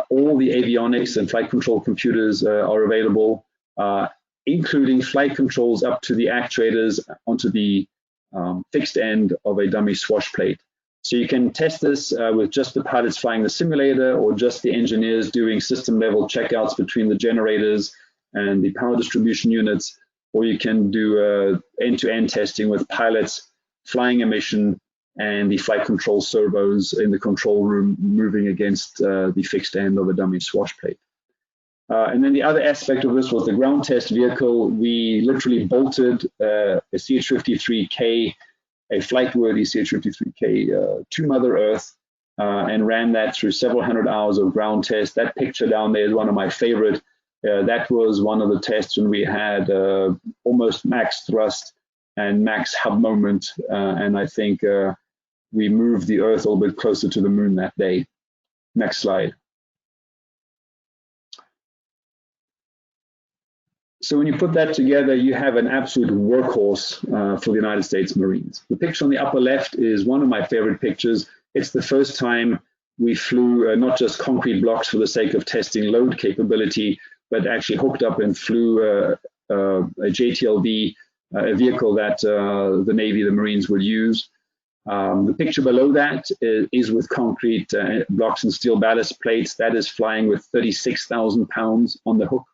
Speaker 3: All the avionics and flight control computers are available, including flight controls up to the actuators onto the fixed end of a dummy swash plate. So you can test this with just the pilots flying the simulator or just the engineers doing system level checkouts between the generators and the power distribution units, or you can do end-to-end testing with pilots flying a mission and the flight control servos in the control room moving against the fixed end of a dummy swash plate. And then the other aspect of this was the ground test vehicle. We literally bolted a CH-53K, a flight-worthy CH-53K to Mother Earth and ran that through several hundred hours of ground tests. That picture down there is one of my favorite. That was one of the tests when we had almost max thrust and max hub moment, and I think we moved the Earth a little bit closer to the moon that day. Next slide. So when you put that together, you have an absolute workhorse for the United States Marines. The picture on the upper left is one of my favorite pictures. It's the first time we flew not just concrete blocks for the sake of testing load capability, but actually hooked up and flew a JTLV, a vehicle that the Navy, the Marines would use. The picture below that is with concrete blocks and steel ballast plates. That is flying with 36,000 pounds on the hook.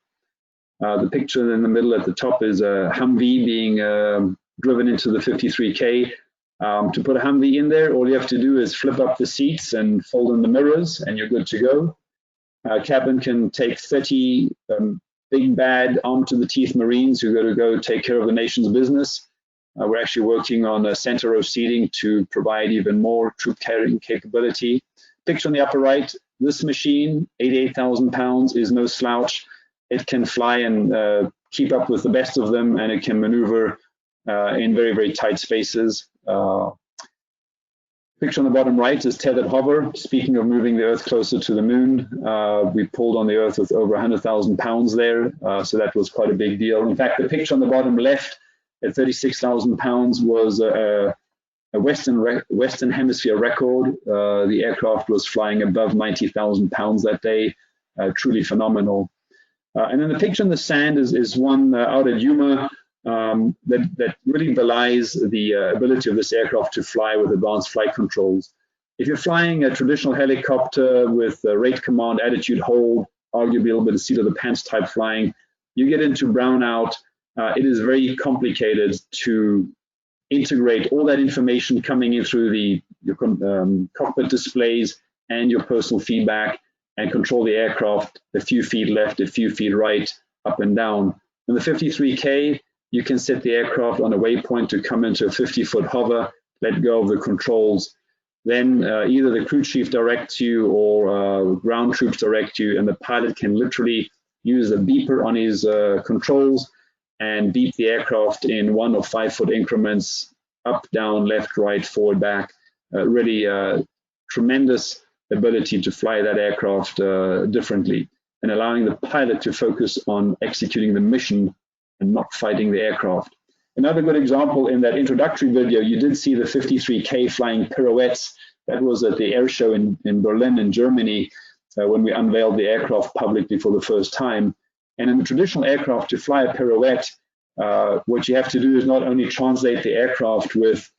Speaker 3: The picture in the middle at the top is a Humvee being driven into the 53K. To put a Humvee in there, all you have to do is flip up the seats and fold in the mirrors, and you're good to go. Cabin can take 30 big, bad, armed-to-the-teeth Marines who are going to go take care of the nation's business. We're actually working on a center row seating to provide even more troop carrying capability. Picture on the upper right, this machine, 88,000 pounds, is no slouch. It can fly and keep up with the best of them, and it can maneuver in very, very tight spaces. Picture on the bottom right is tethered hover. Speaking of moving the Earth closer to the moon, we pulled on the Earth with over 100,000 pounds there, so that was quite a big deal. In fact, the picture on the bottom left at 36,000 pounds was a Western Hemisphere record. The aircraft was flying above 90,000 pounds that day, truly phenomenal. And then the picture in the sand is one out at Yuma that really belies the ability of this aircraft to fly with advanced flight controls. If you're flying a traditional helicopter with rate command, attitude hold, arguably a little bit of seat of the pants type flying. You get into brownout. It is very complicated to integrate all that information coming in through your cockpit displays and your personal feedback and control the aircraft a few feet left, a few feet right, up and down. In the 53K, you can set the aircraft on a waypoint to come into a 50-foot hover, let go of the controls. Then either the crew chief directs you or ground troops direct you, and the pilot can literally use a beeper on his controls and beep the aircraft in 1 or 5 foot increments, up, down, left, right, forward, back. Really tremendous ability to fly that aircraft differently, and allowing the pilot to focus on executing the mission and not fighting the aircraft. Another good example, in that introductory video, you did see the 53K flying pirouettes. That was at the air show in Berlin in Germany when we unveiled the aircraft publicly for the first time. And in the traditional aircraft, to fly a pirouette, what you have to do is not only translate the aircraft with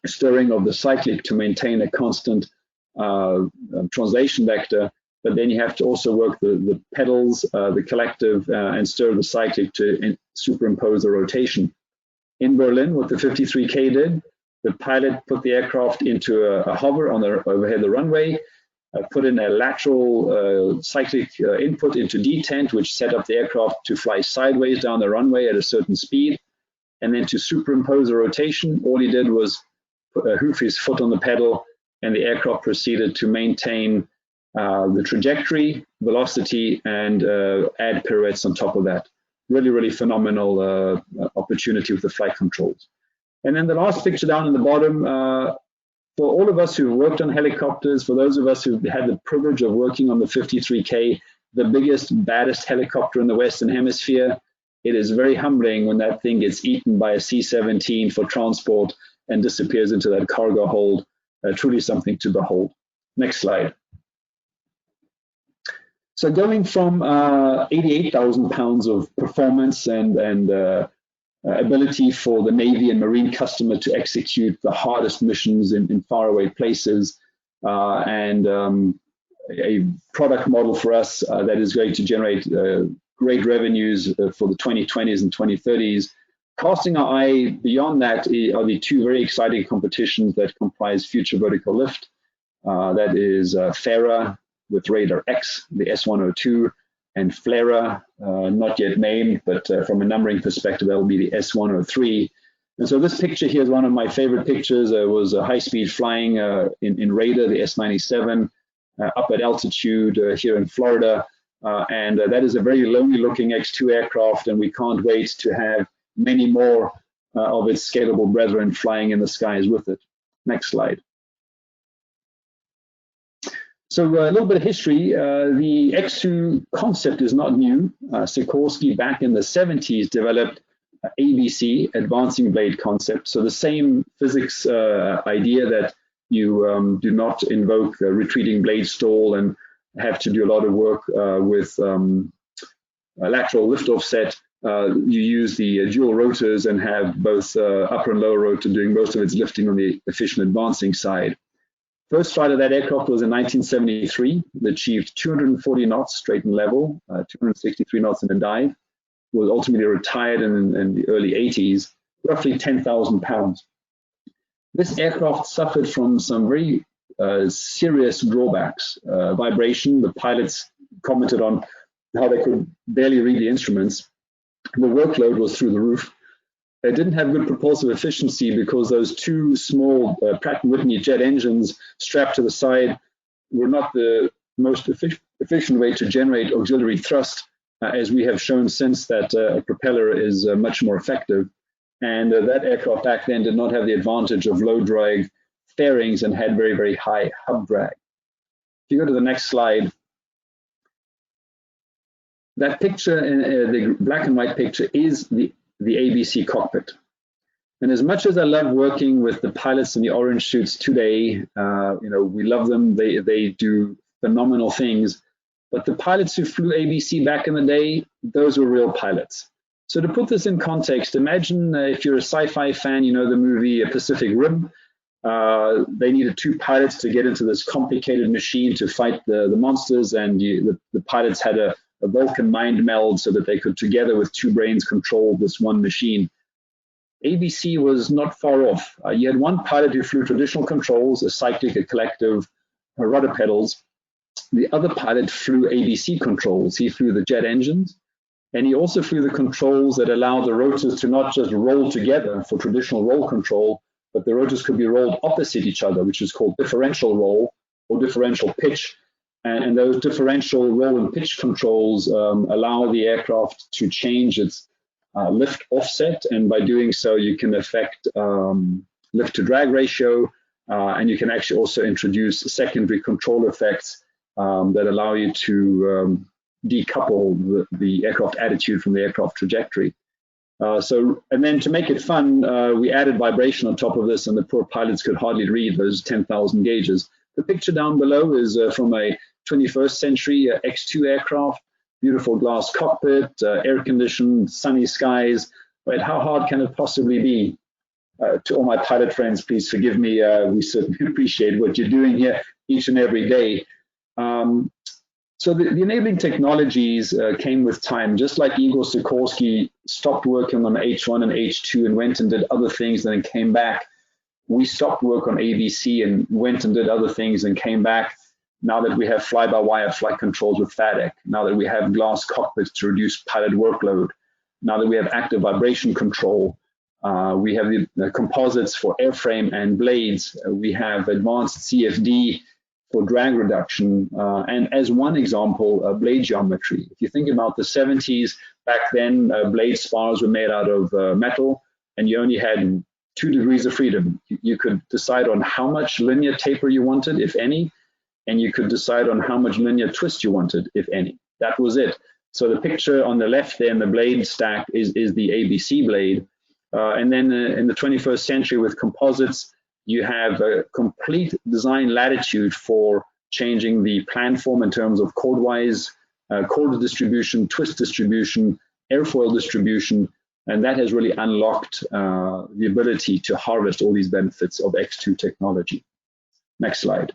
Speaker 3: stirring of the cyclic to maintain a constant translation vector, but then you have to also work the pedals, the collective, and stir the cyclic to superimpose the rotation. In Berlin, what the 53K did, the pilot put the aircraft into a hover on overhead the runway, put in a lateral cyclic input into detent, which set up the aircraft to fly sideways down the runway at a certain speed. And then to superimpose the rotation, all he did was hoof his foot on the pedal, and the aircraft proceeded to maintain the trajectory, velocity, and add pirouettes on top of that. Really, really phenomenal opportunity with the flight controls. And then the last picture down in the bottom, for all of us who've worked on helicopters, for those of us who've had the privilege of working on the 53K, the biggest, baddest helicopter in the Western Hemisphere, it is very humbling when that thing gets eaten by a C-17 for transport and disappears into that cargo hold. Truly something to behold. Next slide. So going from 88,000 pounds of performance and ability for the Navy and Marine customer to execute the hardest missions in faraway places, and a product model for us that is going to generate great revenues for the 2020s and 2030s. Casting our eye beyond that are the two very exciting competitions that comprise future vertical lift. That is FARA with Radar X, the S102, and FLARA, not yet named, but from a numbering perspective, that will be the S103. And so this picture here is one of my favorite pictures. It was a high-speed flying in Radar, the S97, up at altitude here in Florida. And that is a very lonely-looking X2 aircraft, and we can't wait to have many more of its scalable brethren flying in the skies with it. Next slide. So a little bit of history. The X2 concept is not new. Sikorsky back in the 70s developed ABC, advancing blade concept. So the same physics idea that you do not invoke a retreating blade stall and have to do a lot of work with lateral lift offset. You use the dual rotors and have both upper and lower rotor doing most of its lifting on the efficient advancing side. First flight of that aircraft was in 1973. It achieved 240 knots straight and level, 263 knots in a dive. Was ultimately retired in the early 80s, roughly 10,000 pounds. This aircraft suffered from some very serious drawbacks. Vibration, the pilots commented on how they could barely read the instruments. The workload was through the roof. They didn't have good propulsive efficiency because those two small Pratt & Whitney jet engines strapped to the side were not the most efficient way to generate auxiliary thrust, as we have shown since that a propeller is much more effective. And that aircraft back then did not have the advantage of low drag fairings and had very, very high hub drag. If you go to the next slide, that picture, the black and white picture, is the ABC cockpit. And as much as I love working with the pilots in the orange suits today, we love them, they do phenomenal things, but the pilots who flew ABC back in the day, those were real pilots. So to put this in context, imagine if you're a sci-fi fan, you know the movie Pacific Rim. They needed 2 pilots to get into this complicated machine to fight the monsters, and the pilots had a Vulcan mind meld so that they could, together with 2 brains, control this one machine. ABC was not far off. You had 1 pilot who flew traditional controls, a cyclic, a collective, rudder pedals. The other pilot flew ABC controls. He flew the jet engines, and he also flew the controls that allowed the rotors to not just roll together for traditional roll control, but the rotors could be rolled opposite each other, which is called differential roll or differential pitch. And those differential roll and pitch controls allow the aircraft to change its lift offset, and by doing so, you can affect lift to drag ratio, and you can actually also introduce secondary control effects that allow you to decouple the aircraft attitude from the aircraft trajectory. And then to make it fun, we added vibration on top of this, and the poor pilots could hardly read those 10,000 gauges. The picture down below is from a 21st century X2 aircraft, beautiful glass cockpit, air-conditioned, sunny skies. But how hard can it possibly be? To all my pilot friends, please forgive me. We certainly appreciate what you're doing here each and every day. So the enabling technologies came with time. Just like Igor Sikorsky stopped working on H1 and H2 and went and did other things and then came back, we stopped work on ABC and went and did other things and came back. Now that we have fly-by-wire flight controls with FADEC, now that we have glass cockpits to reduce pilot workload, now that we have active vibration control, we have the composites for airframe and blades, we have advanced CFD for drag reduction, and as one example, blade geometry. If you think about the 70s, back then blade spars were made out of metal, and you only had 2 degrees of freedom. You could decide on how much linear taper you wanted, if any, and you could decide on how much linear twist you wanted, if any. That was it. So the picture on the left there in the blade stack is the ABC blade. And then in the 21st century with composites, you have a complete design latitude for changing the planform in terms of chordwise, chord distribution, twist distribution, airfoil distribution, and that has really unlocked the ability to harvest all these benefits of X2 technology. Next slide.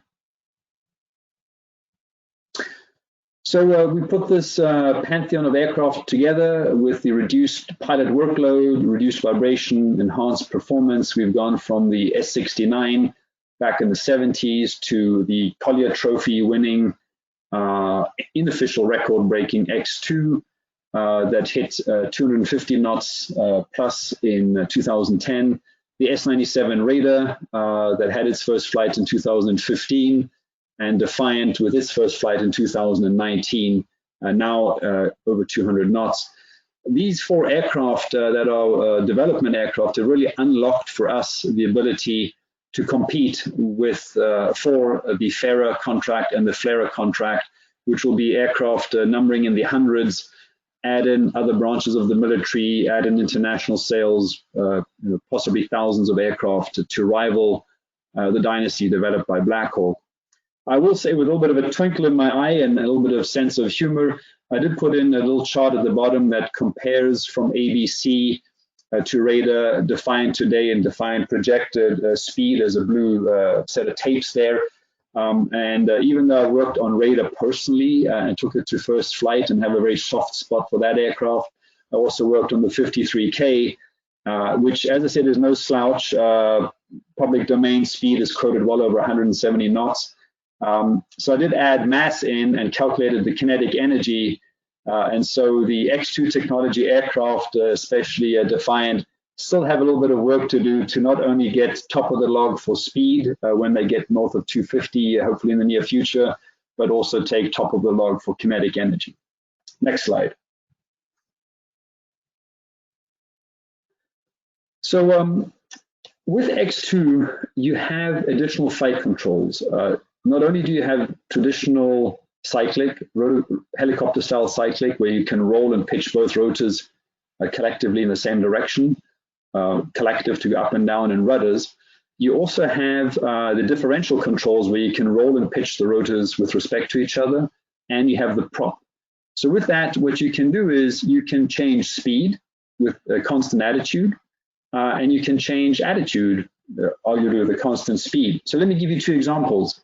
Speaker 3: So we put this pantheon of aircraft together with the reduced pilot workload, reduced vibration, enhanced performance. We've gone from the S69 back in the 70s to the Collier Trophy winning unofficial record-breaking X2 that hit 250 knots plus in 2010. The S97 Raider that had its first flight in 2015. And Defiant with its first flight in 2019, now over 200 knots. These 4 aircraft that are development aircraft have really unlocked for us the ability to compete with for the FARA contract and the FLRAA contract, which will be aircraft numbering in the hundreds, add in other branches of the military, add in international sales, possibly thousands of aircraft to rival the dynasty developed by Black Hawk. I will say, with a little bit of a twinkle in my eye and a little bit of sense of humor, I did put in a little chart at the bottom that compares from ABC to Raider, Defiant today, and Defiant projected speed as a blue set of tapes there. Even though I worked on Raider personally and took it to first flight and have a very soft spot for that aircraft, I also worked on the 53K, which, as I said, is no slouch. Public domain speed is quoted well over 170 knots. So I did add mass in and calculated the kinetic energy. And so the X2 technology aircraft, especially Defiant, still have a little bit of work to do to not only get top of the log for speed when they get north of 250, hopefully in the near future, but also take top of the log for kinetic energy. Next slide. So with X2, you have additional flight controls. Not only do you have traditional cyclic, helicopter style cyclic, where you can roll and pitch both rotors collectively in the same direction, collective to go up and down in rudders, you also have the differential controls where you can roll and pitch the rotors with respect to each other, and you have the prop. So with that, what you can do is you can change speed with a constant attitude, and you can change attitude arguably with a constant speed. So let me give you two examples.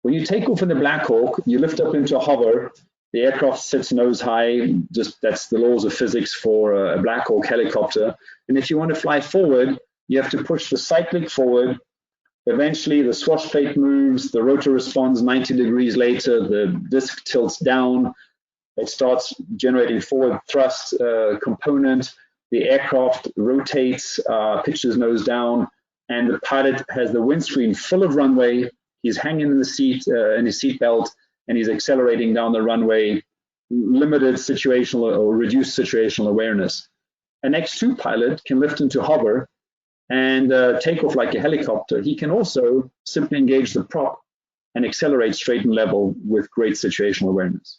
Speaker 3: When you take off in the Black Hawk, you lift up into a hover, the aircraft sits nose high, just that's the laws of physics for a Black Hawk helicopter. And if you want to fly forward, you have to push the cyclic forward. Eventually the swash plate moves, the rotor responds 90 degrees later, the disc tilts down, it starts generating forward thrust component, the aircraft rotates, pitches nose down, and the pilot has the windscreen full of runway. He's hanging in the seat, in his seat belt, and he's accelerating down the runway, limited situational or reduced situational awareness. An X2 pilot can lift into hover and take off like a helicopter. He can also simply engage the prop and accelerate straight and level with great situational awareness.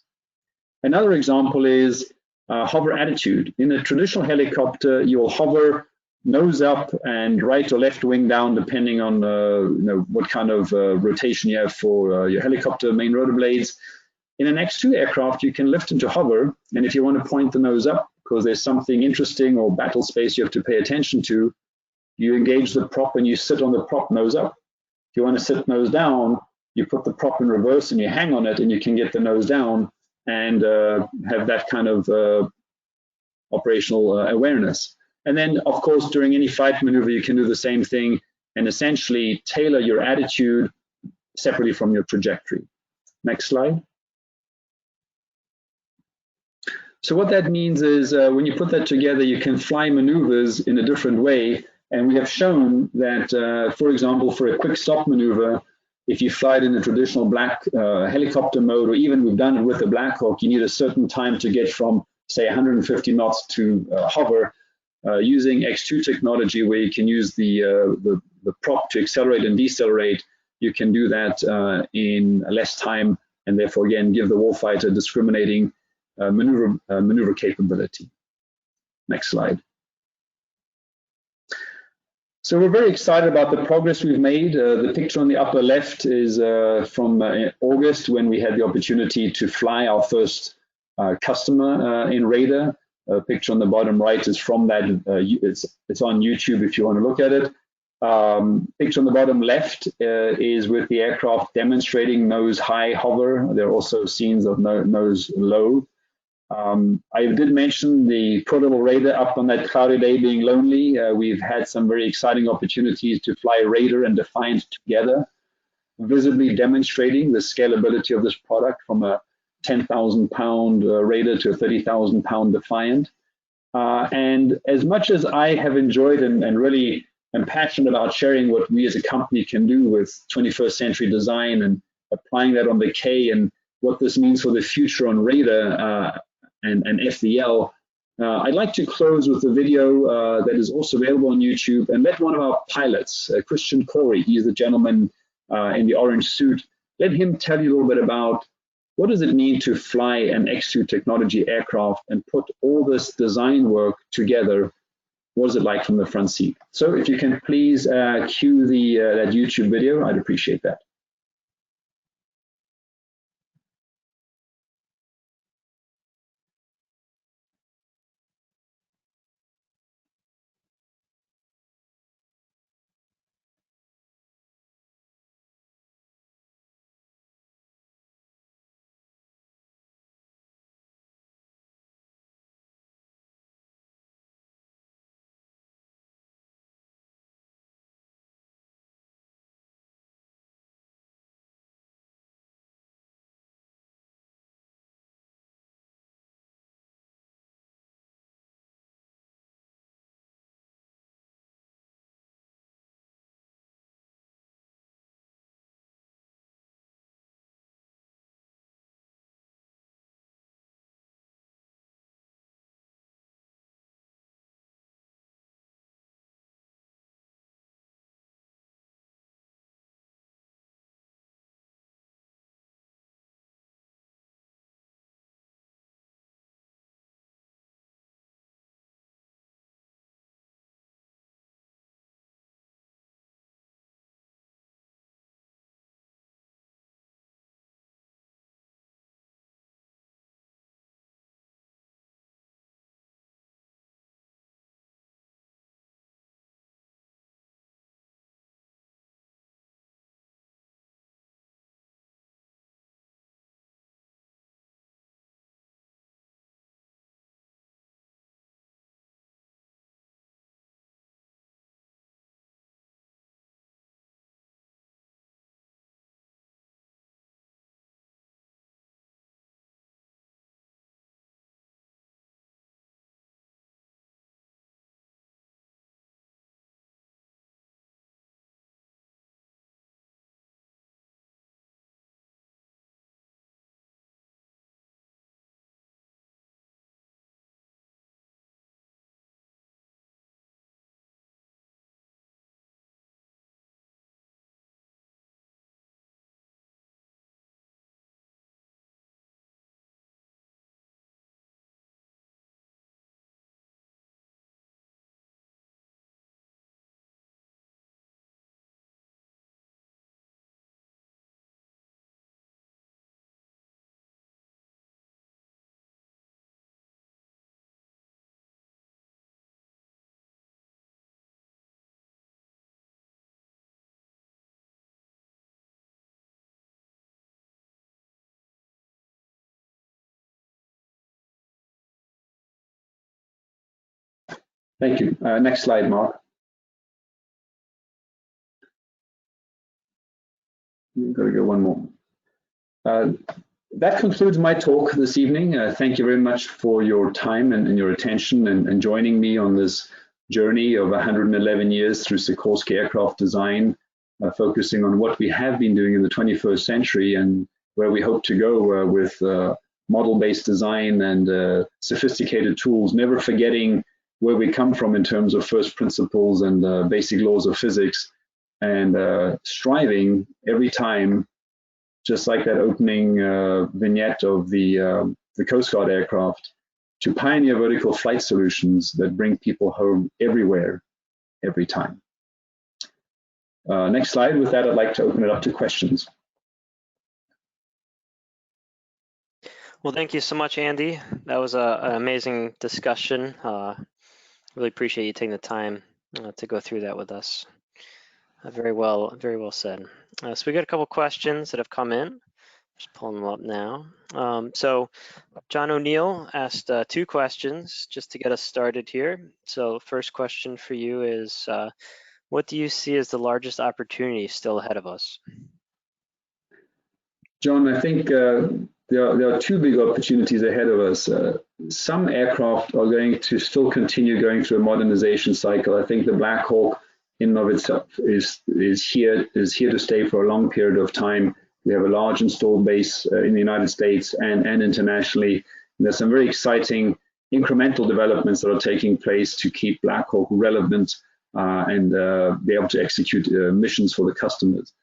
Speaker 3: Another example is hover attitude. In a traditional helicopter, you'll hover nose up and right or left wing down, depending on what kind of rotation you have for your helicopter main rotor blades. In an X2 aircraft, you can lift into hover, and if you want to point the nose up because there's something interesting or battle space you have to pay attention to, you engage the prop and you sit on the prop nose up. If you want to sit nose down, you put the prop in reverse and you hang on it, and you can get the nose down and have that kind of operational awareness. And then, of course, during any flight maneuver, you can do the same thing and essentially tailor your attitude separately from your trajectory. Next slide. So what that means is when you put that together, you can fly maneuvers in a different way. And we have shown that, for example, for a quick stop maneuver, if you fly it in a traditional black helicopter mode, or even we've done it with the Black Hawk, you need a certain time to get from, say, 150 knots to hover. Using X2 technology, where you can use the prop to accelerate and decelerate, you can do that in less time, and therefore, again, give the warfighter discriminating maneuver capability. Next slide. So we're very excited about the progress we've made. The picture on the upper left is from August, when we had the opportunity to fly our first customer in radar. A picture on the bottom right is from that. It's on YouTube if you want to look at it. Picture on the bottom left is with the aircraft demonstrating nose high hover. There are also scenes of nose low. I did mention the portable radar up on that cloudy day being lonely. We've had some very exciting opportunities to fly radar and Defiant together, visibly demonstrating the scalability of this product from a 10,000 pound radar to a 30,000 pound Defiant. And as much as I have enjoyed and really am passionate about sharing what we as a company can do with 21st century design and applying that on the K and what this means for the future on radar and FVL, I'd like to close with a video that is also available on YouTube, and let one of our pilots, Christian Corey, he's the gentleman in the orange suit, let him tell you a little bit about what does it mean to fly an X2 technology aircraft and put all this design work together. What is it like from the front seat? So if you can please cue that YouTube video, I'd appreciate that. Thank you. Next slide, Mark. We've got to go one more. That concludes my talk this evening. Thank you very much for your time and your attention and joining me on this journey of 111 years through Sikorsky aircraft design, focusing on what we have been doing in the 21st century and where we hope to go with model-based design and sophisticated tools, never forgetting where we come from in terms of first principles and basic laws of physics, and striving every time, just like that opening vignette of the Coast Guard aircraft, to pioneer vertical flight solutions that bring people home everywhere, every time. Next slide. With that, I'd like to open it up to questions.
Speaker 1: Well, thank you so much, Andy. That was an amazing discussion. Really appreciate you taking the time to go through that with us. Very well said. So we got a couple questions that have come in. Just pulling them up now. So John O'Neill asked 2 questions just to get us started here. So first question for you is, what do you see as the largest opportunity still ahead of us?
Speaker 3: John, I think there are 2 big opportunities ahead of us. Some aircraft are going to still continue going through a modernization cycle. I think the Black Hawk in and of itself is here to stay for a long period of time. We have a large installed base in the United States and internationally. And there's some very exciting incremental developments that are taking place to keep Black Hawk relevant and be able to execute missions for the customers.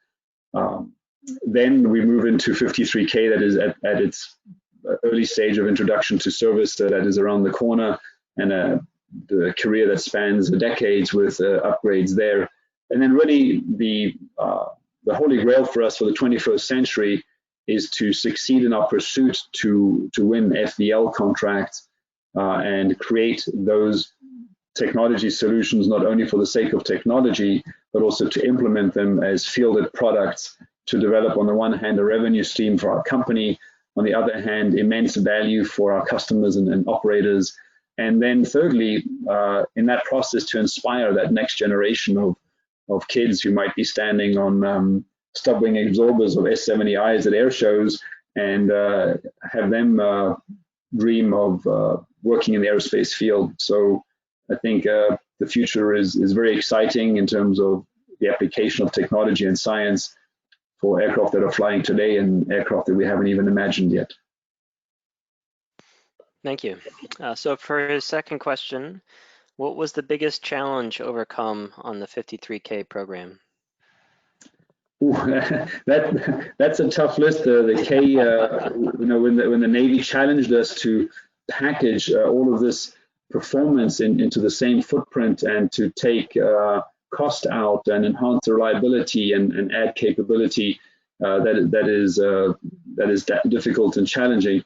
Speaker 3: Then we move into 53K, that is at its early stage of introduction to service, that is around the corner, and the career that spans decades with upgrades there. And then really the holy grail for us for the 21st century is to succeed in our pursuit to win FVL contracts and create those technology solutions, not only for the sake of technology, but also to implement them as fielded products to develop, on the one hand, a revenue stream for our company, on the other hand, immense value for our customers and operators. And then thirdly, in that process, to inspire that next generation of kids who might be standing on stub-wing absorbers of S-70Is at air shows and have them dream of working in the aerospace field. So I think the future is very exciting in terms of the application of technology and science for aircraft that are flying today and aircraft that we haven't even imagined yet.
Speaker 1: Thank you. So for his second question, what was the biggest challenge overcome on the 53K program?
Speaker 3: Ooh, that's a tough list. The K, you know, when the Navy challenged us to package all of this performance into the same footprint and to take cost out and enhance the reliability and add capability, that is difficult and challenging.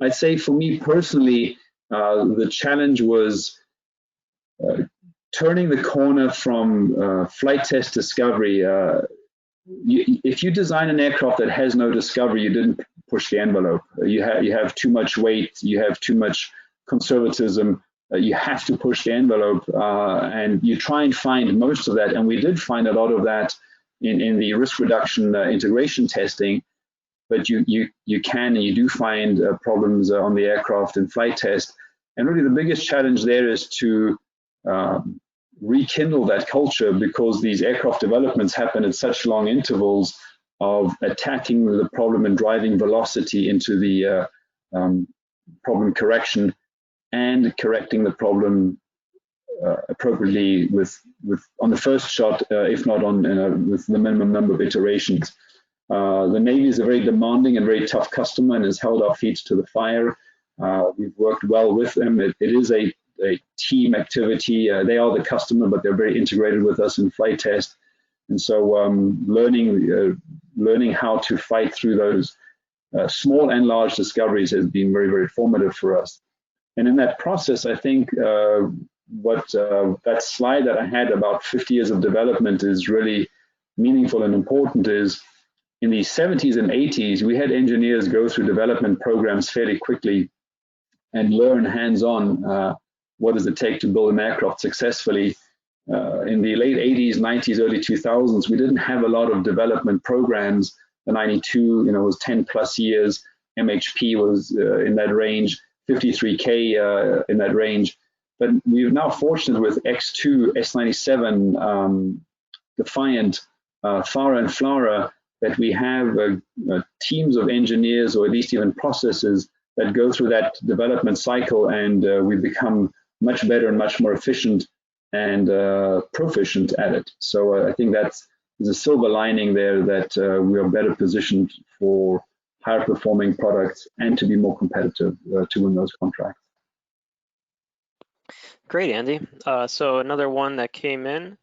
Speaker 3: I'd say for me personally, the challenge was turning the corner from flight test discovery. If you design an aircraft that has no discovery, you didn't push the envelope. You have too much weight, you have too much conservatism. You have to push the envelope, and you try and find most of that. And we did find a lot of that in the risk reduction integration testing. But you can and you do find problems on the aircraft in flight test. And really the biggest challenge there is to rekindle that culture, because these aircraft developments happen at such long intervals of attacking the problem and driving velocity into the problem correction and correcting the problem appropriately with on the first shot, if not on with the minimum number of iterations. The Navy is a very demanding and very tough customer and has held our feet to the fire. We've worked well with them. It is a team activity. They are the customer, but they're very integrated with us in flight test. And so learning how to fight through those small and large discoveries has been very, very formative for us. And in that process, I think that slide that I had about 50 years of development is really meaningful and important. Is in the 70s and 80s, we had engineers go through development programs fairly quickly and learn hands-on what does it take to build an aircraft successfully. In the late 80s, 90s, early 2000s, we didn't have a lot of development programs. The 92, was 10 plus years. MHP was in that range, 53K in that range. But we're now fortunate with X2, S97, Defiant, FARA and FLARA, that we have teams of engineers, or at least even processes, that go through that development cycle, and we become much better and much more efficient and proficient at it. So I think there's a silver lining there, that we are better positioned for higher performing products and to be more competitive to win those contracts.
Speaker 1: Great, Andy. So another one that came in.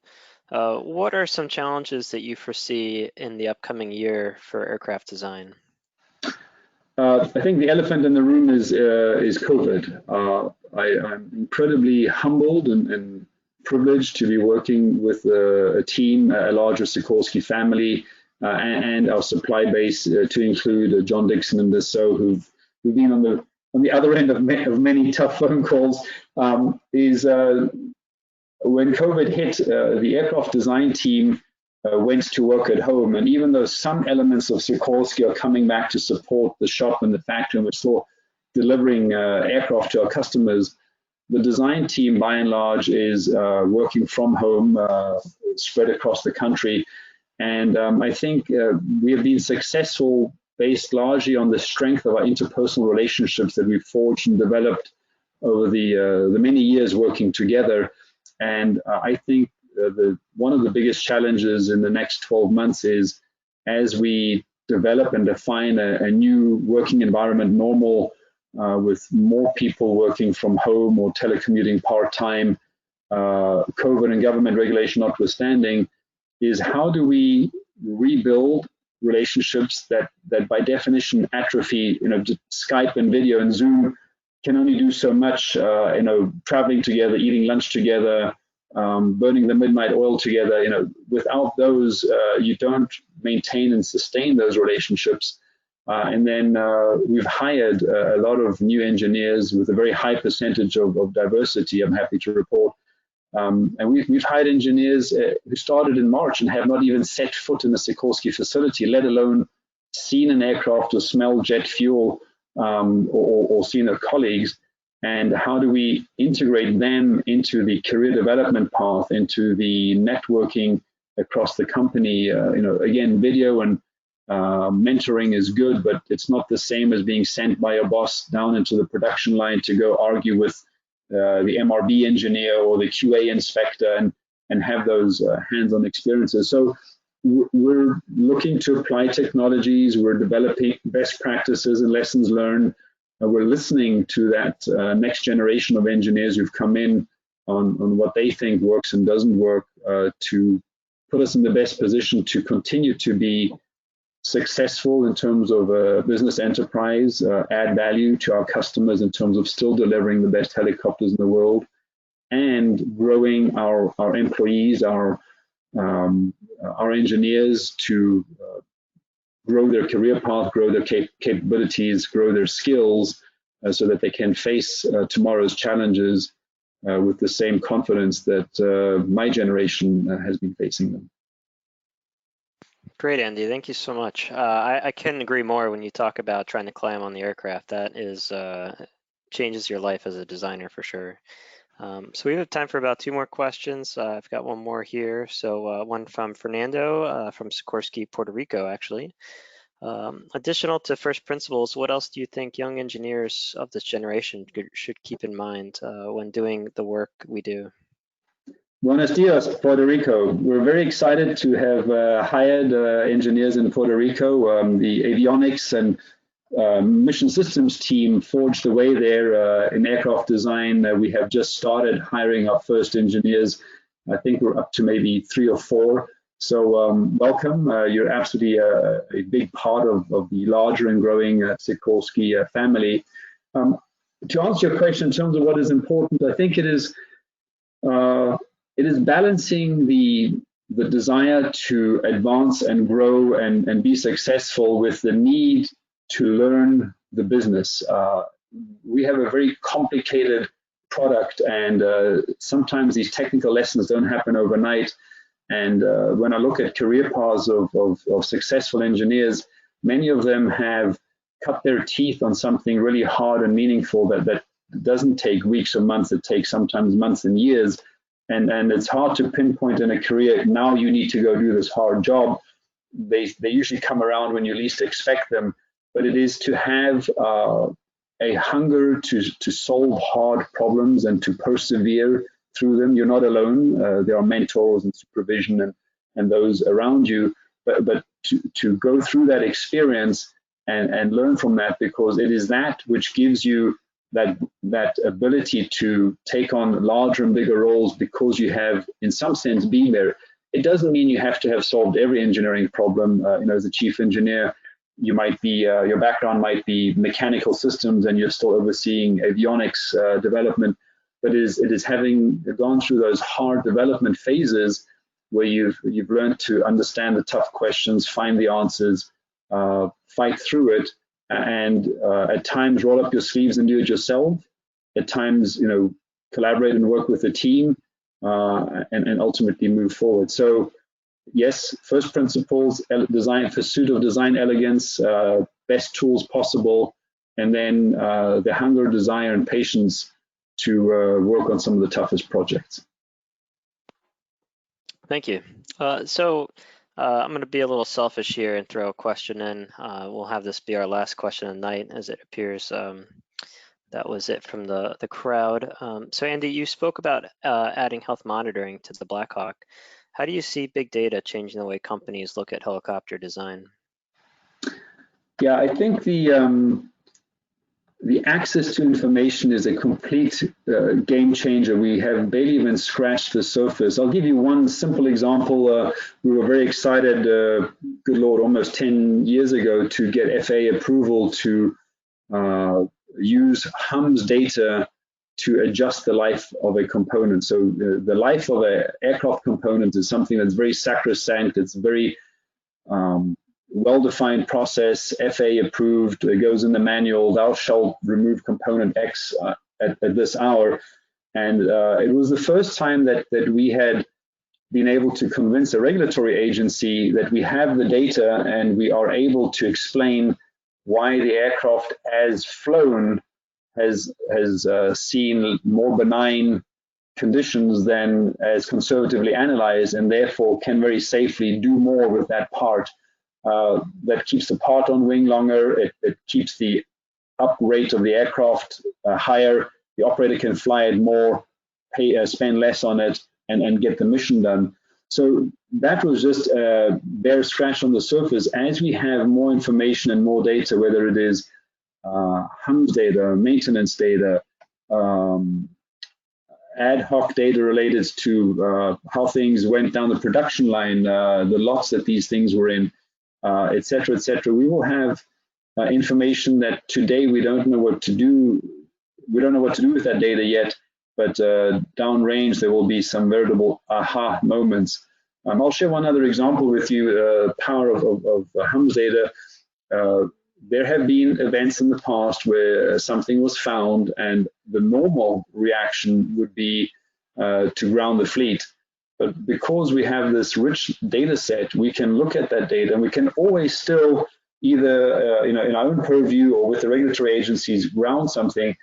Speaker 1: What are some challenges that you foresee in the upcoming year for aircraft design?
Speaker 3: I think the elephant in the room is COVID. I'm incredibly humbled and privileged to be working with a team, a larger Sikorsky family, and our supply base, to include John Dixon and Dassault, who've been on the other end of many tough phone calls. When COVID hit, the aircraft design team went to work at home, and even though some elements of Sikorsky are coming back to support the shop and the factory, and we're still delivering aircraft to our customers, the design team, by and large, is working from home, spread across the country. And I think we have been successful based largely on the strength of our interpersonal relationships that we've forged and developed over the many years working together. And I think one of the biggest challenges in the next 12 months is, as we develop and define a new working environment normal, with more people working from home or telecommuting part-time, COVID and government regulation notwithstanding, is how do we rebuild relationships that by definition atrophy? Skype and video and Zoom can only do so much, traveling together, eating lunch together, burning the midnight oil together. Without those, you don't maintain and sustain those relationships. And then we've hired a lot of new engineers with a very high percentage of diversity, I'm happy to report. And we've hired engineers who started in March and have not even set foot in the Sikorsky facility, let alone seen an aircraft or smelled jet fuel, or seen their colleagues. And how do we integrate them into the career development path, into the networking across the company? Again, video and mentoring is good, but it's not the same as being sent by a boss down into the production line to go argue with the MRB engineer or the QA inspector and have those hands-on experiences. So we're looking to apply technologies, we're developing best practices and lessons learned. We're listening to that next generation of engineers who've come in on what they think works and doesn't work, to put us in the best position to continue to be successful in terms of business enterprise, add value to our customers in terms of still delivering the best helicopters in the world, and growing our employees, our engineers to grow their career path, grow their capabilities, grow their skills, so that they can face tomorrow's challenges with the same confidence that my generation has been facing them.
Speaker 1: Great, Andy. Thank you so much. I couldn't agree more when you talk about trying to climb on the aircraft. That is changes your life as a designer for sure. So we have time for about 2 more questions. I've got one more here. So one from Fernando from Sikorsky, Puerto Rico, actually. Additional to first principles, what else do you think young engineers of this generation should keep in mind when doing the work we do?
Speaker 3: Buenos dias, Puerto Rico. We're very excited to have hired engineers in Puerto Rico. The avionics and mission systems team forged the way there in aircraft design. We have just started hiring our first engineers. I think we're up to maybe 3 or 4. So welcome. You're absolutely a big part of the larger and growing Sikorsky family. To answer your question in terms of what is important, I think it is balancing the desire to advance and grow and be successful with the need to learn the business. We have a very complicated product, and sometimes these technical lessons don't happen overnight. And when I look at career paths of successful engineers, many of them have cut their teeth on something really hard and meaningful that doesn't take weeks or months, it takes sometimes months and years. And it's hard to pinpoint in a career, now you need to go do this hard job. They usually come around when you least expect them, but it is to have a hunger to solve hard problems and to persevere through them. You're not alone. There are mentors and supervision and those around you, but to go through that experience and learn from that, because it is that which gives you that ability to take on larger and bigger roles, because you have, in some sense, been there. It doesn't mean you have to have solved every engineering problem. As a chief engineer, you might be, your background might be mechanical systems and you're still overseeing avionics development, but it is having gone through those hard development phases where you've learned to understand the tough questions, find the answers, fight through it, and at times roll up your sleeves and do it yourself. At times, collaborate and work with a team, and ultimately move forward. So yes, first principles, design, pursuit of design elegance, best tools possible, and then the hunger, desire, and patience to work on some of the toughest projects.
Speaker 1: Thank you. I'm going to be a little selfish here and throw a question in. We'll have this be our last question of the night, as it appears that was it from the crowd. So Andy, you spoke about adding health monitoring to the Black Hawk. How do you see big data changing the way companies look at helicopter design?
Speaker 3: Yeah, I think the access to information is a complete game changer. We have barely even scratched the surface. I'll give you one simple example. We were very excited, good Lord, almost 10 years ago to get FAA approval to use HUMS data to adjust the life of a component. So the life of an aircraft component is something that's very sacrosanct. It's very well-defined process, FAA approved, it goes in the manual, thou shalt remove component X at this hour. And it was the first time that we had been able to convince a regulatory agency that we have the data and we are able to explain why the aircraft as flown has seen more benign conditions than as conservatively analyzed, and therefore can very safely do more with that part. That keeps the part on wing longer, it keeps the up rate of the aircraft higher, the operator can fly it more, spend less on it, and get the mission done. So that was just a bare scratch on the surface. As we have more information and more data, whether it is HUMS data, maintenance data, ad hoc data related to how things went down the production line, the lots that these things were in, et cetera, we will have information that today we don't know what to do. We don't know what to do with that data yet, but downrange there will be some veritable aha moments. I'll share one other example with you, power of HUMS data. There have been events in the past where something was found and the normal reaction would be to ground the fleet. But because we have this rich data set, we can look at that data and we can always still either in our own purview or with the regulatory agencies ground something.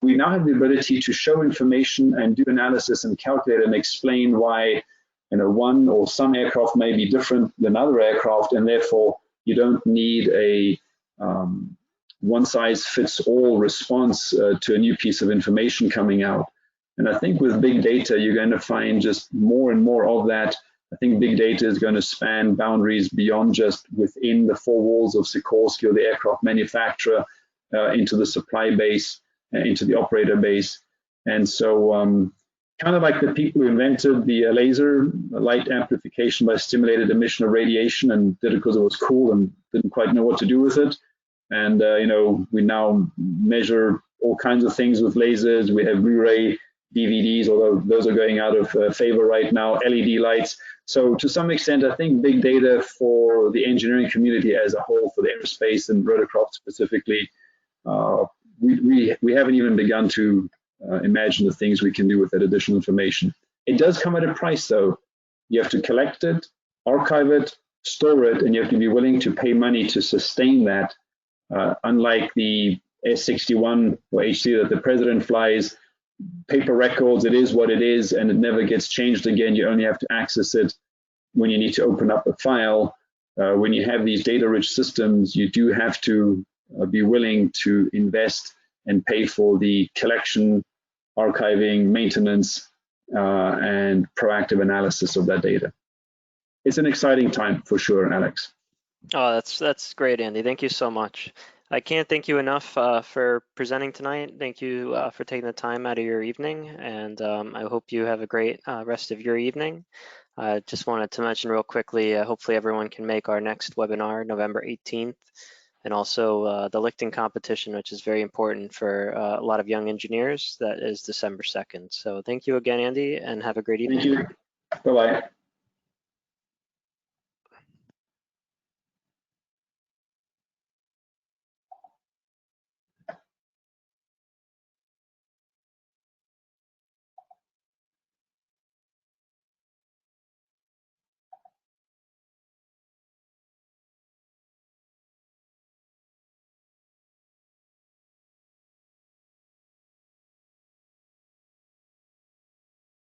Speaker 3: We now have the ability to show information and do analysis and calculate and explain why one or some aircraft may be different than other aircraft, and therefore you don't need a one-size-fits-all response to a new piece of information coming out. And I think with big data, you're going to find just more and more of that. I think big data is going to span boundaries beyond just within the four walls of Sikorsky or the aircraft manufacturer, into the supply base, into the operator base. And so kind of like the people who invented the laser light amplification by stimulated emission of radiation and did it because it was cool and didn't quite know what to do with it. And we now measure all kinds of things with lasers. We have Blu-ray DVDs, although those are going out of favor right now, LED lights. So to some extent, I think big data for the engineering community as a whole, for the aerospace and rotorcraft specifically, we haven't even begun to imagine the things we can do with that additional information. It does come at a price, though. You have to collect it, archive it, store it, and you have to be willing to pay money to sustain that. Unlike the S-61 or HC that the president flies, paper records, it is what it is, and it never gets changed again. You only have to access it when you need to open up a file. When you have these data-rich systems, you do have to be willing to invest and pay for the collection, archiving, maintenance, and proactive analysis of that data. It's an exciting time for sure, Alex.
Speaker 1: Oh, that's great, Andy. Thank you so much. I can't thank you enough for presenting tonight. Thank you for taking the time out of your evening, and I hope you have a great rest of your evening. I just wanted to mention real quickly, hopefully everyone can make our next webinar November 18th, and also the lifting competition, which is very important for a lot of young engineers. That is December 2nd. So thank you again, Andy, and have a great evening.
Speaker 3: Thank you. Bye-bye.